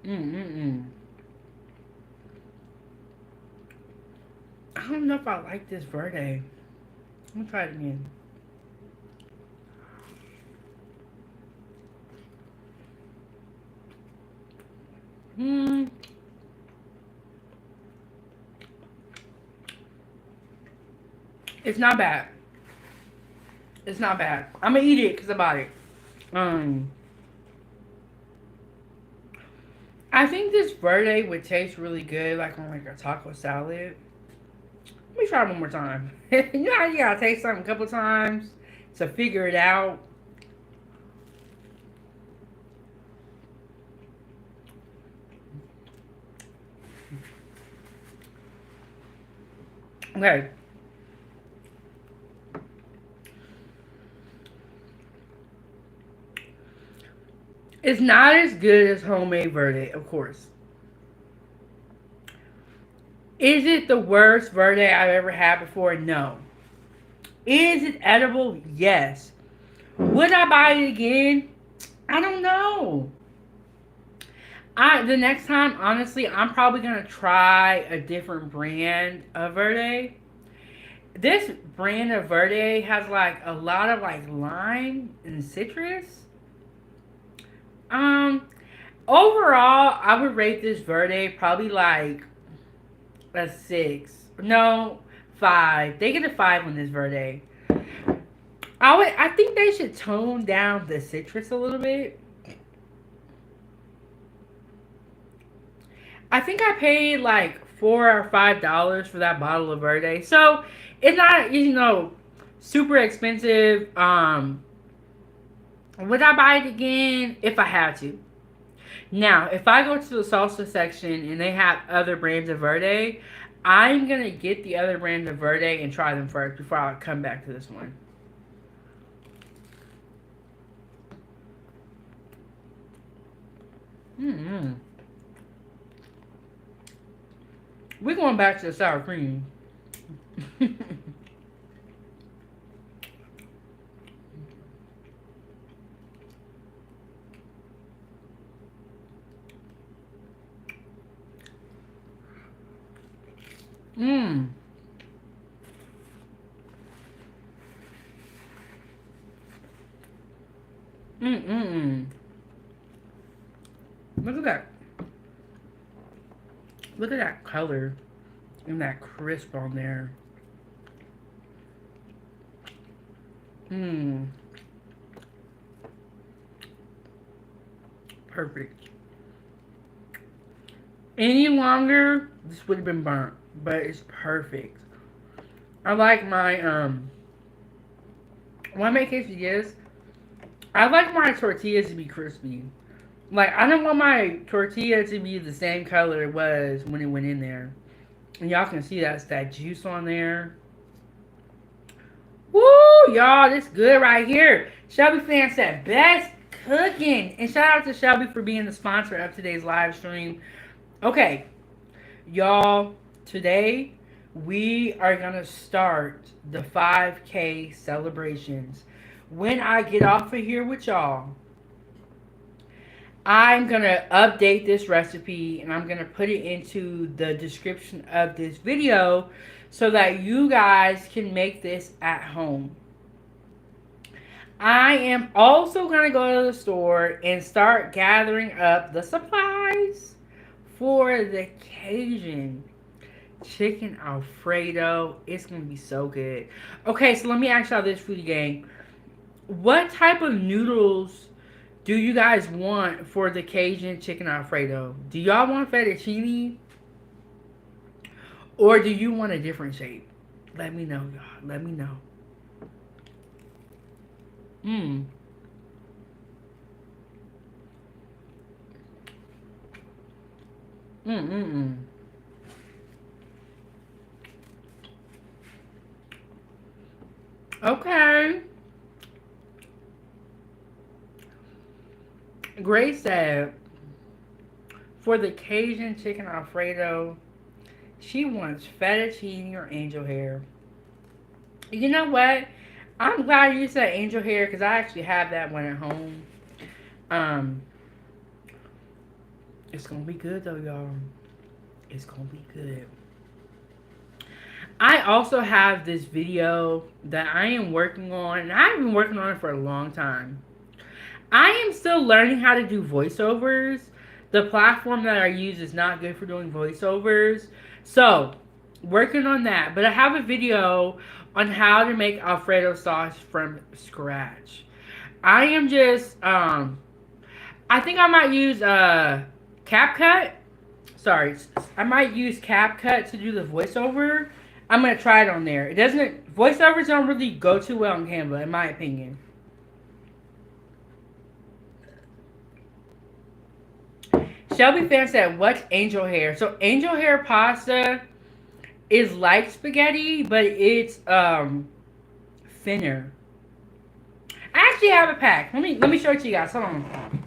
Mm-mm-mm. I don't know if I like this verde. Let me try it again. Hmm. It's not bad. It's not bad. I'm gonna eat it because I bought it. Um, I think this verde would taste really good, like on like a taco salad. Let me try it one more time. You know how you gotta taste something a couple times to figure it out. Okay. It's not as good as homemade verde, of course. Is it the worst verde I've ever had before? No. Is it edible? Yes. Would I buy it again? I don't know. The next time, honestly, I'm probably gonna try a different brand of verde. This brand of verde has like a lot of like lime and citrus. Um, Overall, I would rate this verde probably like a 6. No, 5. They get a 5 on this verde. I think they should tone down the citrus a little bit. I think I paid like $4 or $5 for that bottle of Verde. So it's not, super expensive. Would I buy it again if I had to? Now, if I go to the salsa section and they have other brands of Verde, I'm gonna get the other brands of Verde and try them first before I come back to this one. Mm-hmm. We're going back to the sour cream. Mmm. Mm-mm. Look at that. Look at that color and that crisp on there. Mmm. Perfect. Any longer, this would have been burnt, but it's perfect. I like my, when I make quesadillas, I like my tortillas to be crispy. Like, I don't want my tortilla to be the same color it was when it went in there. And y'all can see that's that juice on there. Woo, y'all, this good right here. Shelby Fan said, best cooking. And shout out to Shelby for being the sponsor of today's live stream. Okay, y'all, today we are going to start the 5K celebrations. When I get off of here with y'all, I'm going to update this recipe and I'm going to put it into the description of this video so that you guys can make this at home. I am also going to go to the store and start gathering up the supplies for the Cajun chicken Alfredo. It's going to be so good. Okay, so let me ask y'all this, foodie gang. What type of noodles do you guys want for the Cajun chicken Alfredo? Do y'all want fettuccine? Or do you want a different shape? Let me know, y'all. Let me know. Mmm. Mmm. Okay. Grace said, for the Cajun chicken Alfredo, she wants fettuccine or angel hair. You know what? I'm glad you said angel hair because I actually have that one at home. It's going to be good though, y'all. It's going to be good. I also have this video that I am working on, and I've been working on it for a long time. I am still learning how to do voiceovers. The platform that I use is not good for doing voiceovers. So, working on that. But I have a video on how to make Alfredo sauce from scratch. I am just, I think I might use CapCut. Sorry, I might use CapCut to do the voiceover. I'm going to try it on there. It doesn't, voiceovers don't really go too well on Canva, in my opinion. Shelby Fan said, what's angel hair? So angel hair pasta is like spaghetti, but it's thinner. I actually have a pack. Let me show it to you guys. Hold on.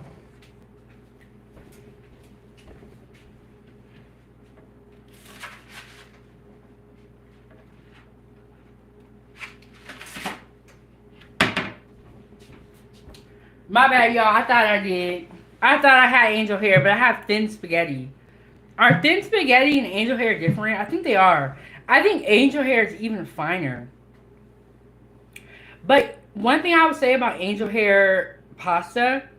My bad, y'all. I thought I did. I thought I had angel hair, but I have thin spaghetti. Are thin spaghetti and angel hair different? I think they are. I think angel hair is even finer. But one thing I would say about angel hair pasta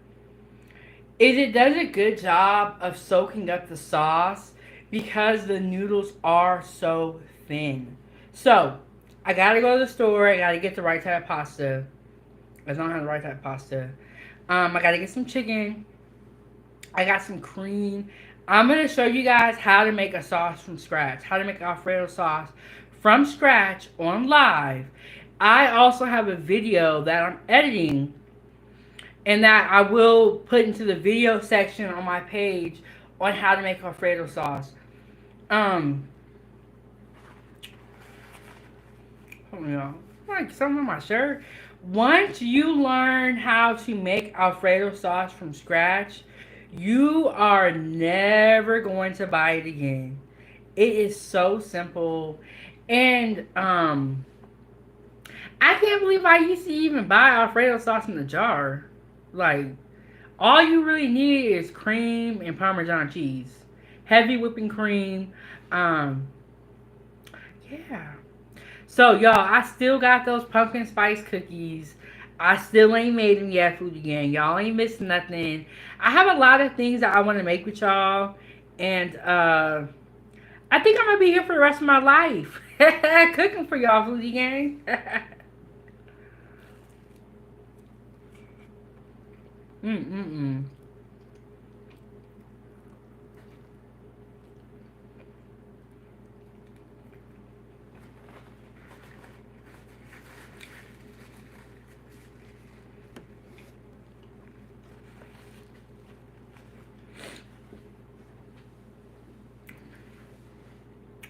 is it does a good job of soaking up the sauce because the noodles are so thin. So, I gotta go to the store. I gotta get the right type of pasta. I don't have the right type of pasta. I gotta get some chicken. I got some cream. I'm going to show you guys how to make a sauce from scratch. How to make Alfredo sauce from scratch on live. I also have a video that I'm editing and that I will put into the video section on my page on how to make Alfredo sauce. Hold on, like something on my shirt. Once you learn how to make Alfredo sauce from scratch, you are never going to buy it again. It is so simple. And I can't believe I used to even buy Alfredo sauce in the jar. Like, all you really need is cream and Parmesan cheese. Heavy whipping cream. Um, yeah. So, y'all, I still got those pumpkin spice cookies. I still ain't made them yet, Foodie Gang. Y'all ain't missing nothing. I have a lot of things that I want to make with y'all. And I think I'm going to be here for the rest of my life. Cooking for y'all, Foodie Gang. Mm-mm-mm.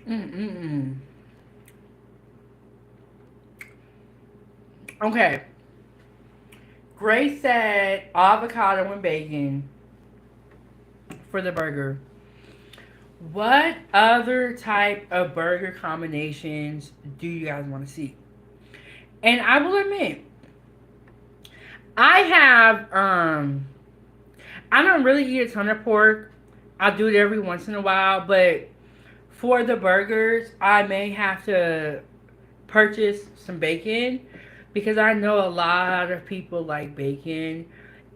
Mm-mm-mm. Okay. Grace said avocado and bacon for the burger. What other type of burger combinations do you guys want to see? And I will admit, I have I don't really eat a ton of pork. I do it every once in a while, but for the burgers, I may have to purchase some bacon because I know a lot of people like bacon,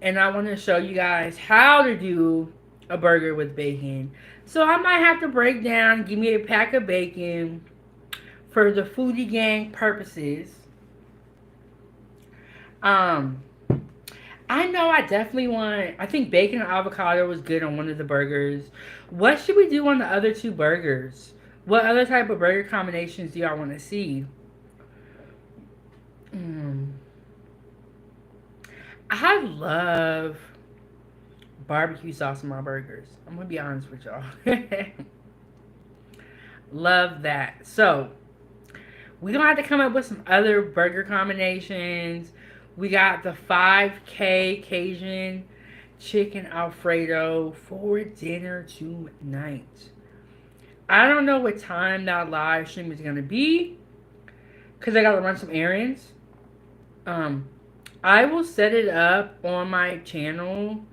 and I want to show you guys how to do a burger with bacon. So I might have to break down, give me a pack of bacon for the Foodie Gang purposes. Um, I know I definitely want. I think bacon and avocado was good on one of the burgers. What should we do on the other two burgers? What other type of burger combinations do y'all want to see? Mm. I love barbecue sauce in my burgers. I'm gonna be honest with y'all. Love that. So we're gonna have to come up with some other burger combinations. We got the 5K Cajun chicken Alfredo for dinner tonight. I don't know what time that live stream is gonna be because I gotta run some errands. Um, I will set it up on my channel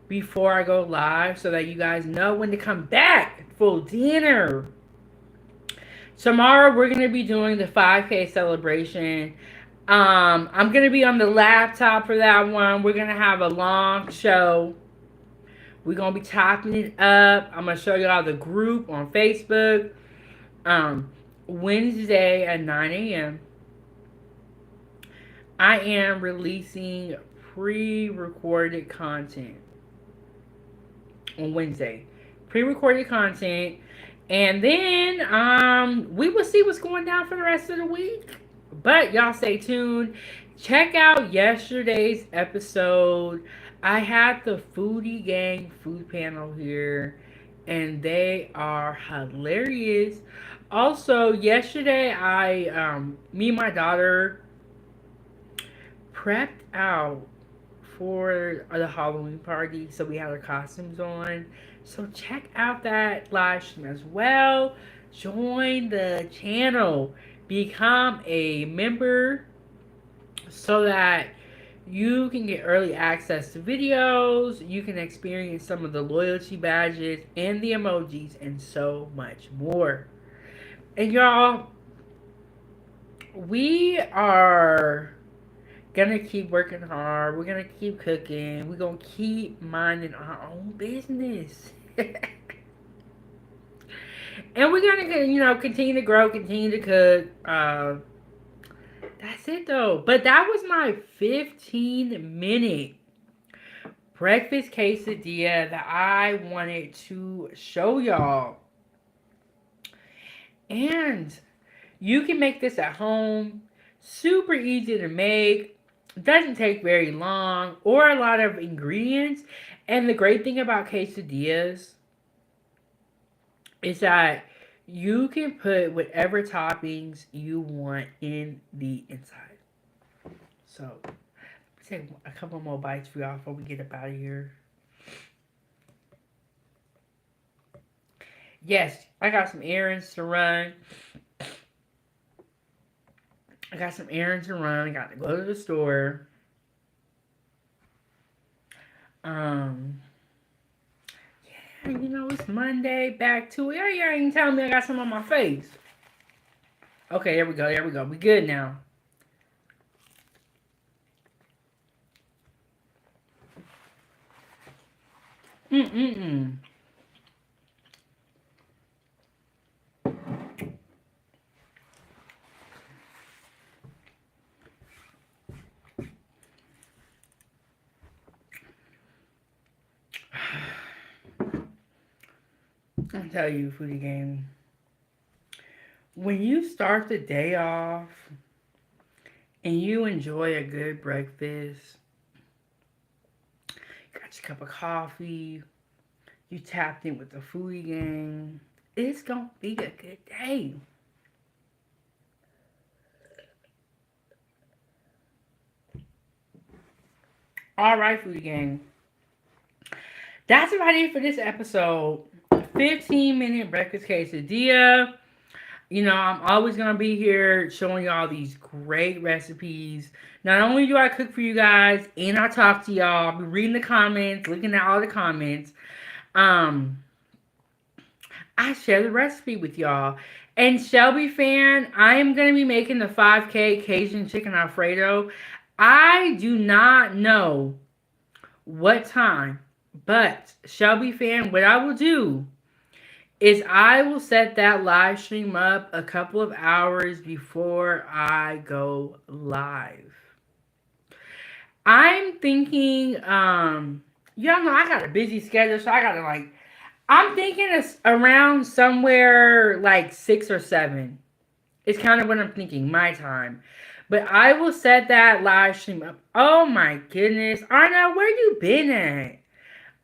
before I go live so that you guys know when to come back for dinner. Tomorrow we're going to be doing the 5K celebration. I'm going to be on the laptop for that one. We're going to have a long show. We're going to be topping it up. I'm going to show y'all the group on Facebook. Wednesday at 9 a.m. I am releasing pre-recorded content on Wednesday. Pre-recorded content. And then we will see what's going down for the rest of the week. But y'all stay tuned. Check out yesterday's episode. I had the Foodie Gang food panel here, and they are hilarious. Also, yesterday me and my daughter prepped out for the Halloween party, so we had our costumes on. So check out that live stream as well. Join the channel, become a member so that you can get early access to videos, you can experience some of the loyalty badges and the emojis and so much more. And y'all, we are gonna keep working hard. We're gonna keep cooking. We're gonna keep minding our own business. And we're gonna, continue to grow, continue to cook. That's it though. But that was my 15-minute breakfast quesadilla that I wanted to show y'all. And you can make this at home. Super easy to make. Doesn't take very long or a lot of ingredients. And the great thing about quesadillas is that you can put whatever toppings you want in the inside. So, take a couple more bites for y'all before we get up out of here. Yes, I got some errands to run. I got to go to the store. Yeah, it's Monday. Back to it. You ain't telling me I got some on my face. Okay, there we go. We good now. I'll tell you, foodie game. When you start the day off and you enjoy a good breakfast, got your cup of coffee, you tapped in with the foodie game, it's gonna be a good day. Alright, foodie gang. That's about it for this episode. 15-minute breakfast quesadilla. I'm always going to be here showing y'all these great recipes. Not only do I cook for you guys, and I talk to y'all, I'll be reading the comments, looking at all the comments. I share the recipe with y'all. And Shelby fan, I am going to be making the 5K Cajun Chicken Alfredo. I do not know what time, but Shelby fan, what I will do is I will set that live stream up a couple of hours before I go live. I'm thinking, y'all know I got a busy schedule, so I gotta I'm thinking it's around somewhere like 6 or 7. It's kind of what I'm thinking, my time. But I will set that live stream up. Oh my goodness. Arnell, where you been at?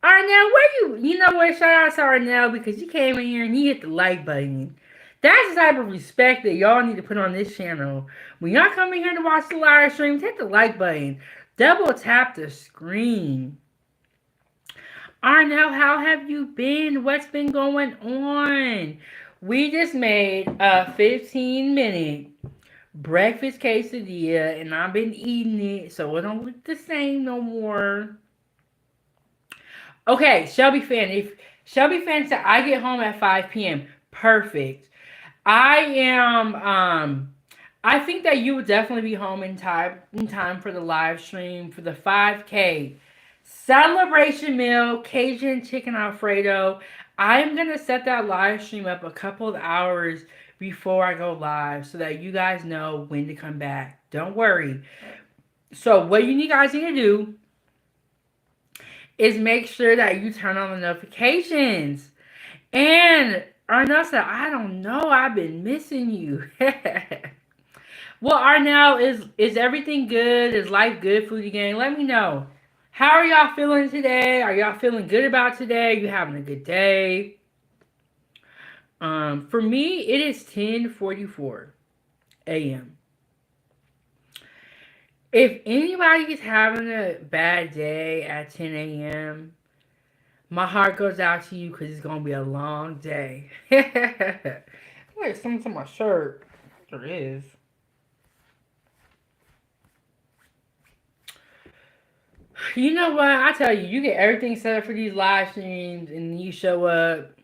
Arnell, you know what? Shout out to Arnell because he came in here and he hit the like button. That's the type of respect that y'all need to put on this channel. When y'all come in here to watch the live streams, hit the like button. Double tap the screen. Arnell, how have you been? What's been going on? We just made a 15-minute breakfast quesadilla and I've been eating it, so it don't look the same no more. Okay, Shelby fan. If Shelby fan said I get home at 5 p.m., perfect. I think that you would definitely be home in time for the live stream for the 5K celebration meal, Cajun Chicken Alfredo. I'm going to set that live stream up a couple of hours before I go live so that you guys know when to come back. Don't worry. So what you guys need to do is make sure that you turn on the notifications. And Arnell said, I don't know, I've been missing you. Well, Arnell, is everything good? Is life good, foodie gang? Let me know. How are y'all feeling today? Are y'all feeling good about today? Are you having a good day? For me, it is 10:44 a.m. If anybody is having a bad day at 10 a.m., my heart goes out to you because it's going to be a long day. Wait, something's on my shirt. There is. You know what? I tell you, you get everything set up for these live streams and you show up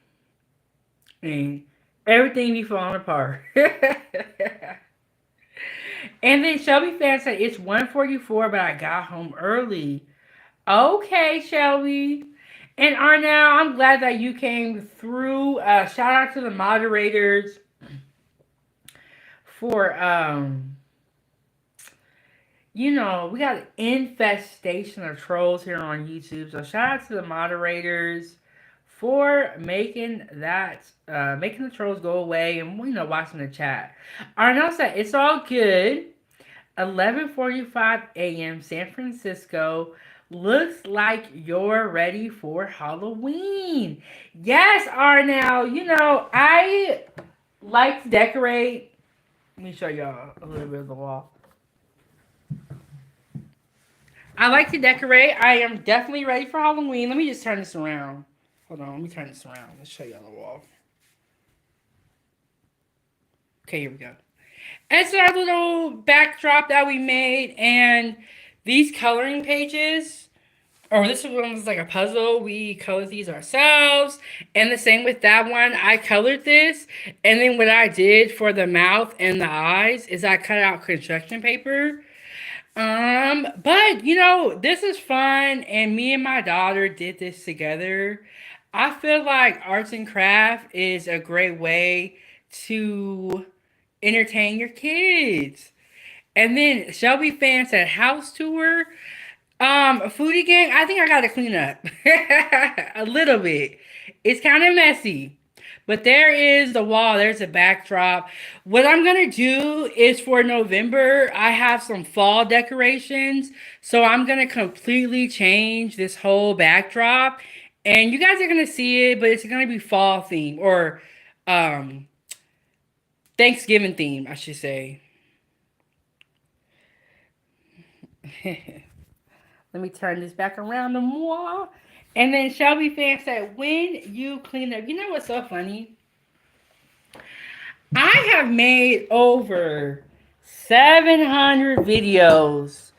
and everything be falling apart. And then Shelby fan said it's 1:44, but I got home early. Okay, Shelby. And Arnell, I'm glad that you came through. Shout out to the moderators for You know, we got an infestation of trolls here on YouTube. So shout out to the moderators for making the trolls go away and watching the chat. Arnell said it's all good. 11:45 a.m. San Francisco. Looks like you're ready for Halloween. Yes, Arnell. I like to decorate. Let me show y'all a little bit of the wall. I like to decorate. I am definitely ready for Halloween. Let me just turn this around. Hold on, let me turn this around. Let's show y'all the wall. Okay, here we go. It's our little backdrop that we made, and these coloring pages, or this one was like a puzzle. We colored these ourselves, and the same with that one. I colored this, and then what I did for the mouth and the eyes is I cut out construction paper. But this is fun, and me and my daughter did this together. I feel like arts and craft is a great way to entertain your kids. And then Shelby fan said house tour. Foodie gang, I think I gotta clean up a little bit. It's kind of messy. But there is the wall, there's a backdrop. What I'm gonna do is for November, I have some fall decorations. So I'm gonna completely change this whole backdrop. And you guys are gonna see it, but it's gonna be fall theme or um Thanksgiving theme, I should say. Let me turn this back around the more. And then Shelby fan said, when you clean up, you know what's so funny? I have made over 700 videos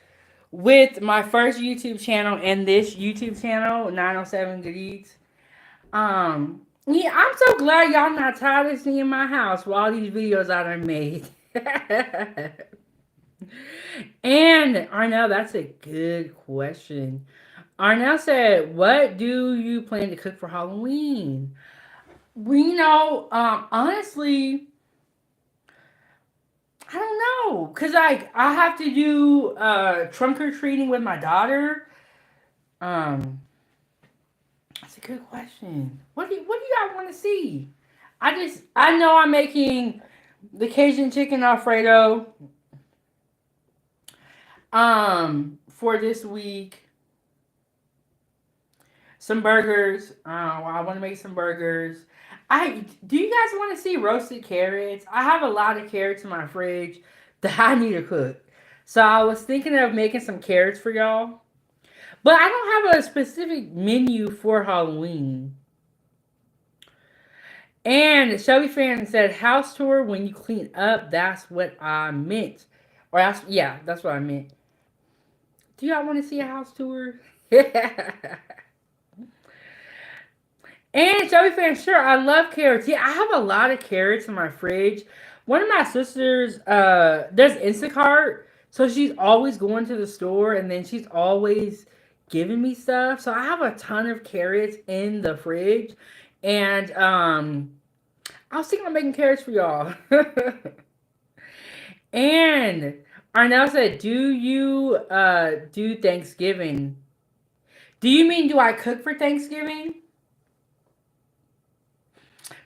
with my first YouTube channel and this YouTube channel, 907 Good Eats. Yeah, I'm so glad y'all not tired of seeing my house with all these videos I done made. And Arnell, that's a good question. Arnell said, what do you plan to cook for Halloween? Honestly, I don't know. Cause I have to do trunk or treating with my daughter. Um that's a good question. What do y'all want to see? I know I'm making the Cajun chicken Alfredo for this week. Some burgers. I want to make some burgers. Do you guys want to see roasted carrots? I have a lot of carrots in my fridge that I need to cook. So I was thinking of making some carrots for y'all. But I don't have a specific menu for Halloween. And Shelby fan said house tour when you clean up. That's what I meant. That's what I meant. Do y'all want to see a house tour? And Shelby fan, sure, I love carrots. Yeah, I have a lot of carrots in my fridge. One of my sisters, there's Instacart, so she's always going to the store, and then she's always giving me stuff. So I have a ton of carrots in the fridge, and I was thinking of making carrots for y'all. And Arnell said, "Do you do Thanksgiving? Do you mean do I cook for Thanksgiving?"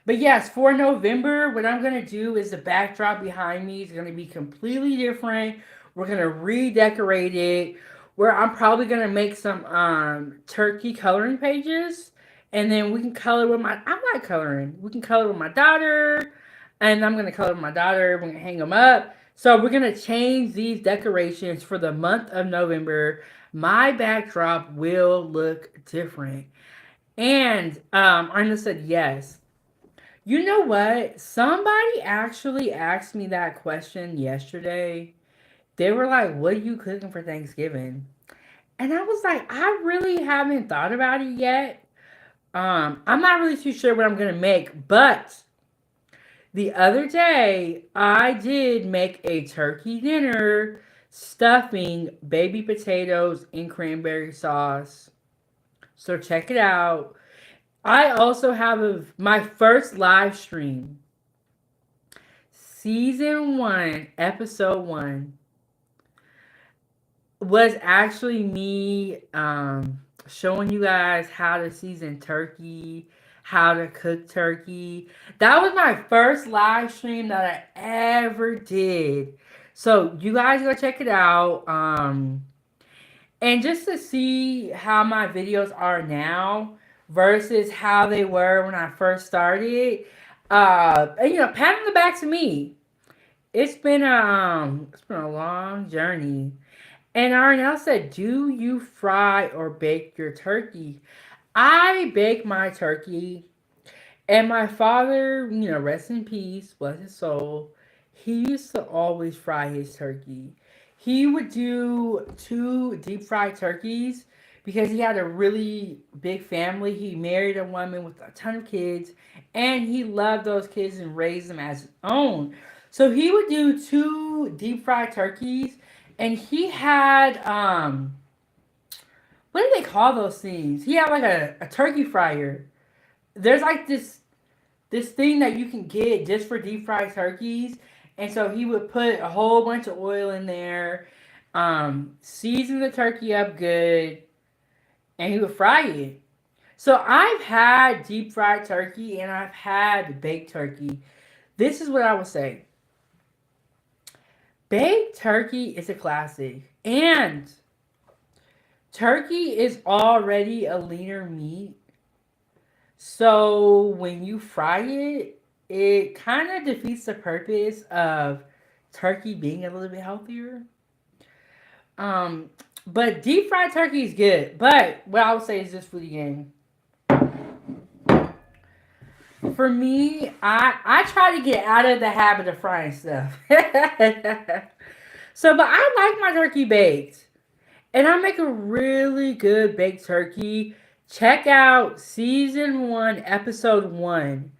But yes, for November, what I'm going to do is the backdrop behind me is going to be completely different. We're going to redecorate it. Where I'm probably going to make some turkey coloring pages. And then we can color with I like coloring. We can color with my daughter. And I'm going to color with my daughter. We're going to hang them up. So we're going to change these decorations for the month of November. My backdrop will look different. And Arna said yes. You know what? Somebody actually asked me that question yesterday. They were like, what are you cooking for Thanksgiving? And I was like, I really haven't thought about it yet. I'm not really too sure what I'm going to make. But the other day, I did make a turkey dinner, stuffing baby potatoes in cranberry sauce. So check it out. I also have my first live stream. Season 1, episode 1. was actually me showing you guys how to season turkey, how to cook turkey. That was my first live stream that I ever did. So you guys go check it out. And just to see how my videos are now versus how they were when I first started. And, pat on the back to me. It's been a long journey. And Arnell said, "Do you fry or bake your turkey?" I bake my turkey, and my father, rest in peace, bless his soul. He used to always fry his turkey. He would do two deep fried turkeys because he had a really big family. He married a woman with a ton of kids, and he loved those kids and raised them as his own. So he would do two deep fried turkeys, and he had what do they call those things? He had like a turkey fryer. There's like this thing that you can get just for deep fried turkeys. And so he would put a whole bunch of oil in there, season the turkey up good, and he would fry it. So I've had deep fried turkey and I've had baked turkey. This is what I would say. Baked turkey is a classic. And turkey is already a leaner meat. So when you fry it, it kind of defeats the purpose of turkey being a little bit healthier. Um, but deep fried turkey is good. But what I would say is this for the game. For me, I try to get out of the habit of frying stuff. So, but I like my turkey baked. And I make a really good baked turkey. Check out season 1, episode 1.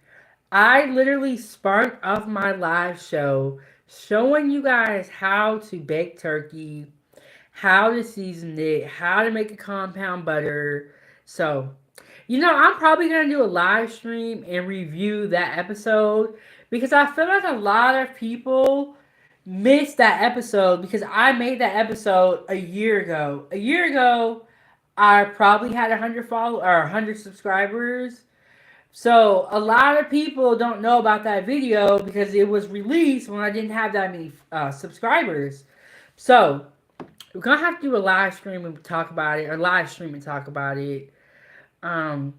I literally sparked off my live show showing you guys how to bake turkey, how to season it, how to make a compound butter. So, I'm probably going to do a live stream and review that episode because I feel like a lot of people missed that episode because I made that episode a year ago. A year ago, I probably had 100 follow or 100 subscribers. So a lot of people don't know about that video because it was released when I didn't have that many subscribers. So we're gonna have to do a live stream and talk about it, or live stream and talk about it. Um,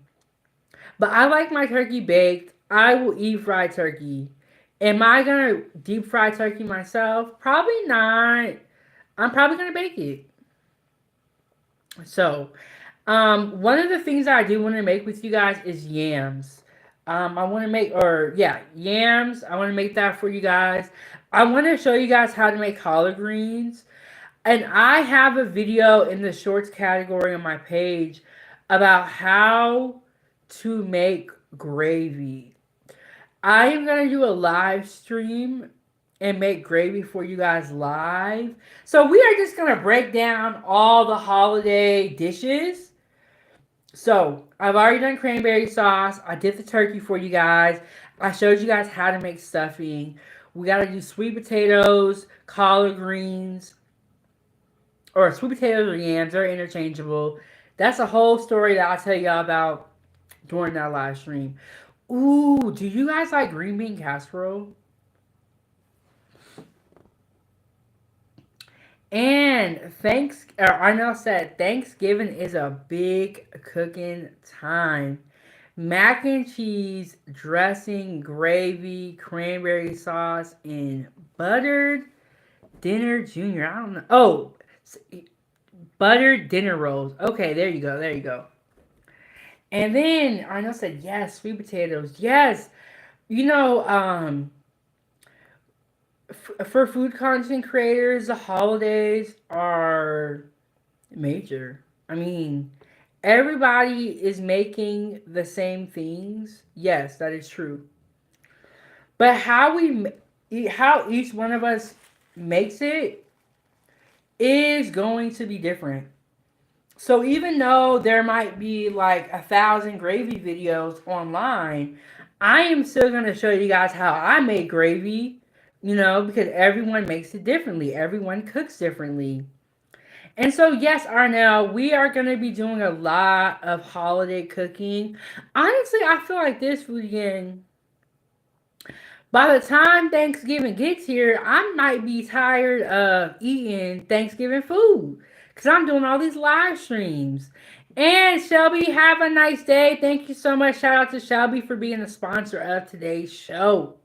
but I like my turkey baked. I will eat fried turkey. Am I gonna deep fry turkey myself? Probably not. I'm probably gonna bake it. So, one of the things that I do want to make with you guys is yams. I want to make, or yeah, yams. I want to make that for you guys. I want to show you guys how to make collard greens. And I have a video in the shorts category on my page about how to make gravy. I am going to do a live stream and make gravy for you guys live. So we are just going to break down all the holiday dishes. So I've already done cranberry sauce. I did the turkey for you guys. I showed you guys how to make stuffing. We got to do sweet potatoes, collard greens, or sweet potatoes or yams. They're interchangeable. That's a whole story that I'll tell y'all about during that live stream. Ooh, do you guys like green bean casserole? And Arnell said Thanksgiving is a big cooking time. Mac and cheese, dressing, gravy, cranberry sauce, and buttered dinner junior. I don't know. Oh, buttered dinner rolls. Okay, there you go. There you go. And then Arnell said, yes, sweet potatoes. Yes. You know, for food content creators, the holidays are major. I mean, everybody is making the same things. Yes, that is true. But how each one of us makes it is going to be different. So even though there might be like 1,000 gravy videos online, I am still going to show you guys how I make gravy, because everyone makes it differently. Everyone cooks differently. And so, yes, Arnell, we are going to be doing a lot of holiday cooking. Honestly, I feel like this weekend, by the time Thanksgiving gets here, I might be tired of eating Thanksgiving food because I'm doing all these live streams. And Shelby, have a nice day. Thank you so much. Shout out to Shelby for being the sponsor of today's show.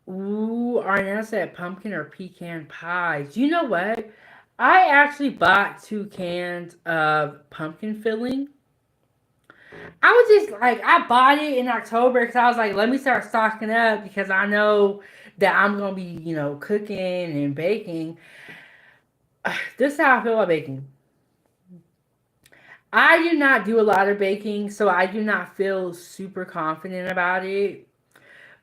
Ooh, Arnell said pumpkin or pecan pies. You know what? I actually bought 2 cans of pumpkin filling. I was just like, I bought it in October because I was like, let me start stocking up because I know that I'm going to be, cooking and baking. This is how I feel about baking. I do not do a lot of baking, so I do not feel super confident about it.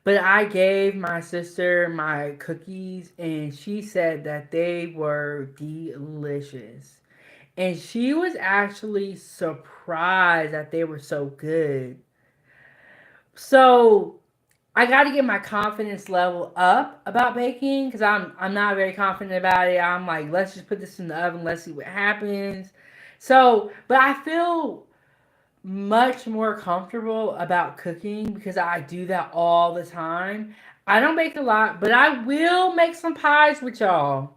But I gave my sister my cookies, and she said that they were delicious. And she was actually surprised that they were so good. So I got to get my confidence level up about baking because I'm not very confident about it. I'm like, let's just put this in the oven, let's see what happens. So, but I feel much more comfortable about cooking because I do that all the time. I don't bake a lot, but I will make some pies with y'all.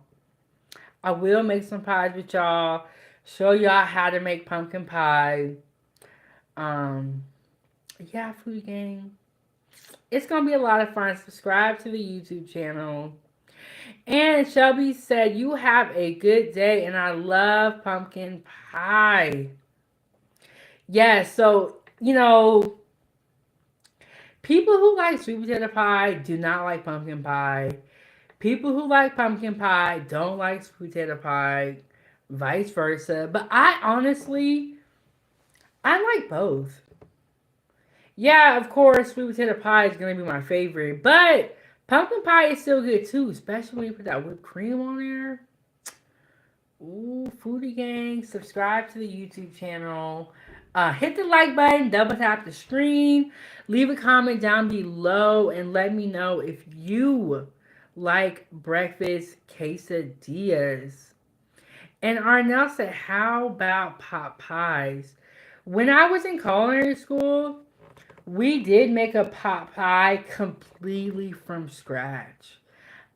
I will make some pies with y'all. Show y'all how to make pumpkin pie. Um, yeah, food gang. It's gonna be a lot of fun. Subscribe to the YouTube channel. And Shelby said, "You have a good day," and I love pumpkin pie. Yeah, so people who like sweet potato pie do not like pumpkin pie. People who like pumpkin pie don't like sweet potato pie, vice versa. But I honestly, I like both. Yeah, of course, sweet potato pie is gonna be my favorite, but pumpkin pie is still good too, especially when you put that whipped cream on there. Ooh, foodie gang! Subscribe to the YouTube channel. Hit the like button, double tap the screen, leave a comment down below, and let me know if you like breakfast quesadillas. And Arnell said, "How about pot pies?" When I was in culinary school, we did make a pot pie completely from scratch.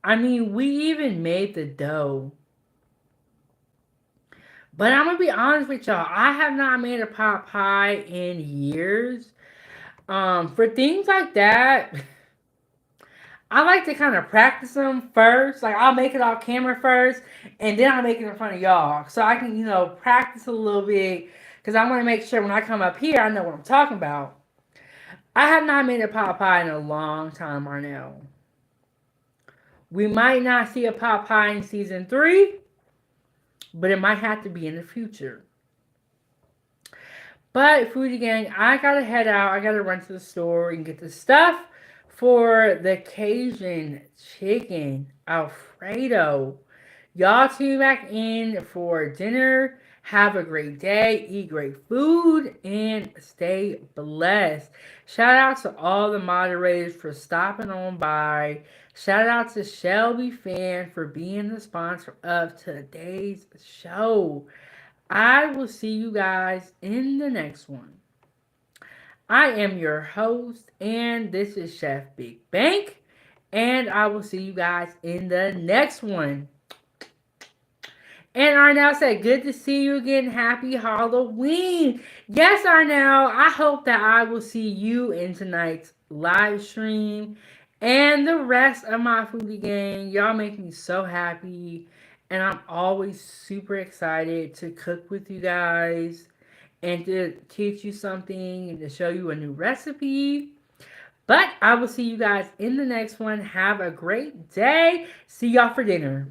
I mean, we even made the dough. But I'm gonna be honest with y'all, I have not made a pot pie in years. For things like that, I like to kind of practice them first. Like I'll make it off camera first, and then I'll make it in front of y'all, so I can practice a little bit. Because I want to make sure when I come up here, I know what I'm talking about. I have not made a pot pie in a long time, Arnell. We might not see a pot pie in season 3, but it might have to be in the future. But foodie gang, I gotta head out. I gotta run to the store and get the stuff for the Cajun chicken Alfredo. Y'all tune back in for dinner. Have a great day, eat great food, and stay blessed. Shout out to all the moderators for stopping on by. Shout out to Shelby Fan for being the sponsor of today's show. I will see you guys in the next one. I am your host, and this is Chef Big Bank, and I will see you guys in the next one. And Arnell said, good to see you again. Happy Halloween. Yes, Arnell, I hope that I will see you in tonight's live stream and the rest of my foodie gang. Y'all make me so happy. And I'm always super excited to cook with you guys and to teach you something and to show you a new recipe. But I will see you guys in the next one. Have a great day. See y'all for dinner.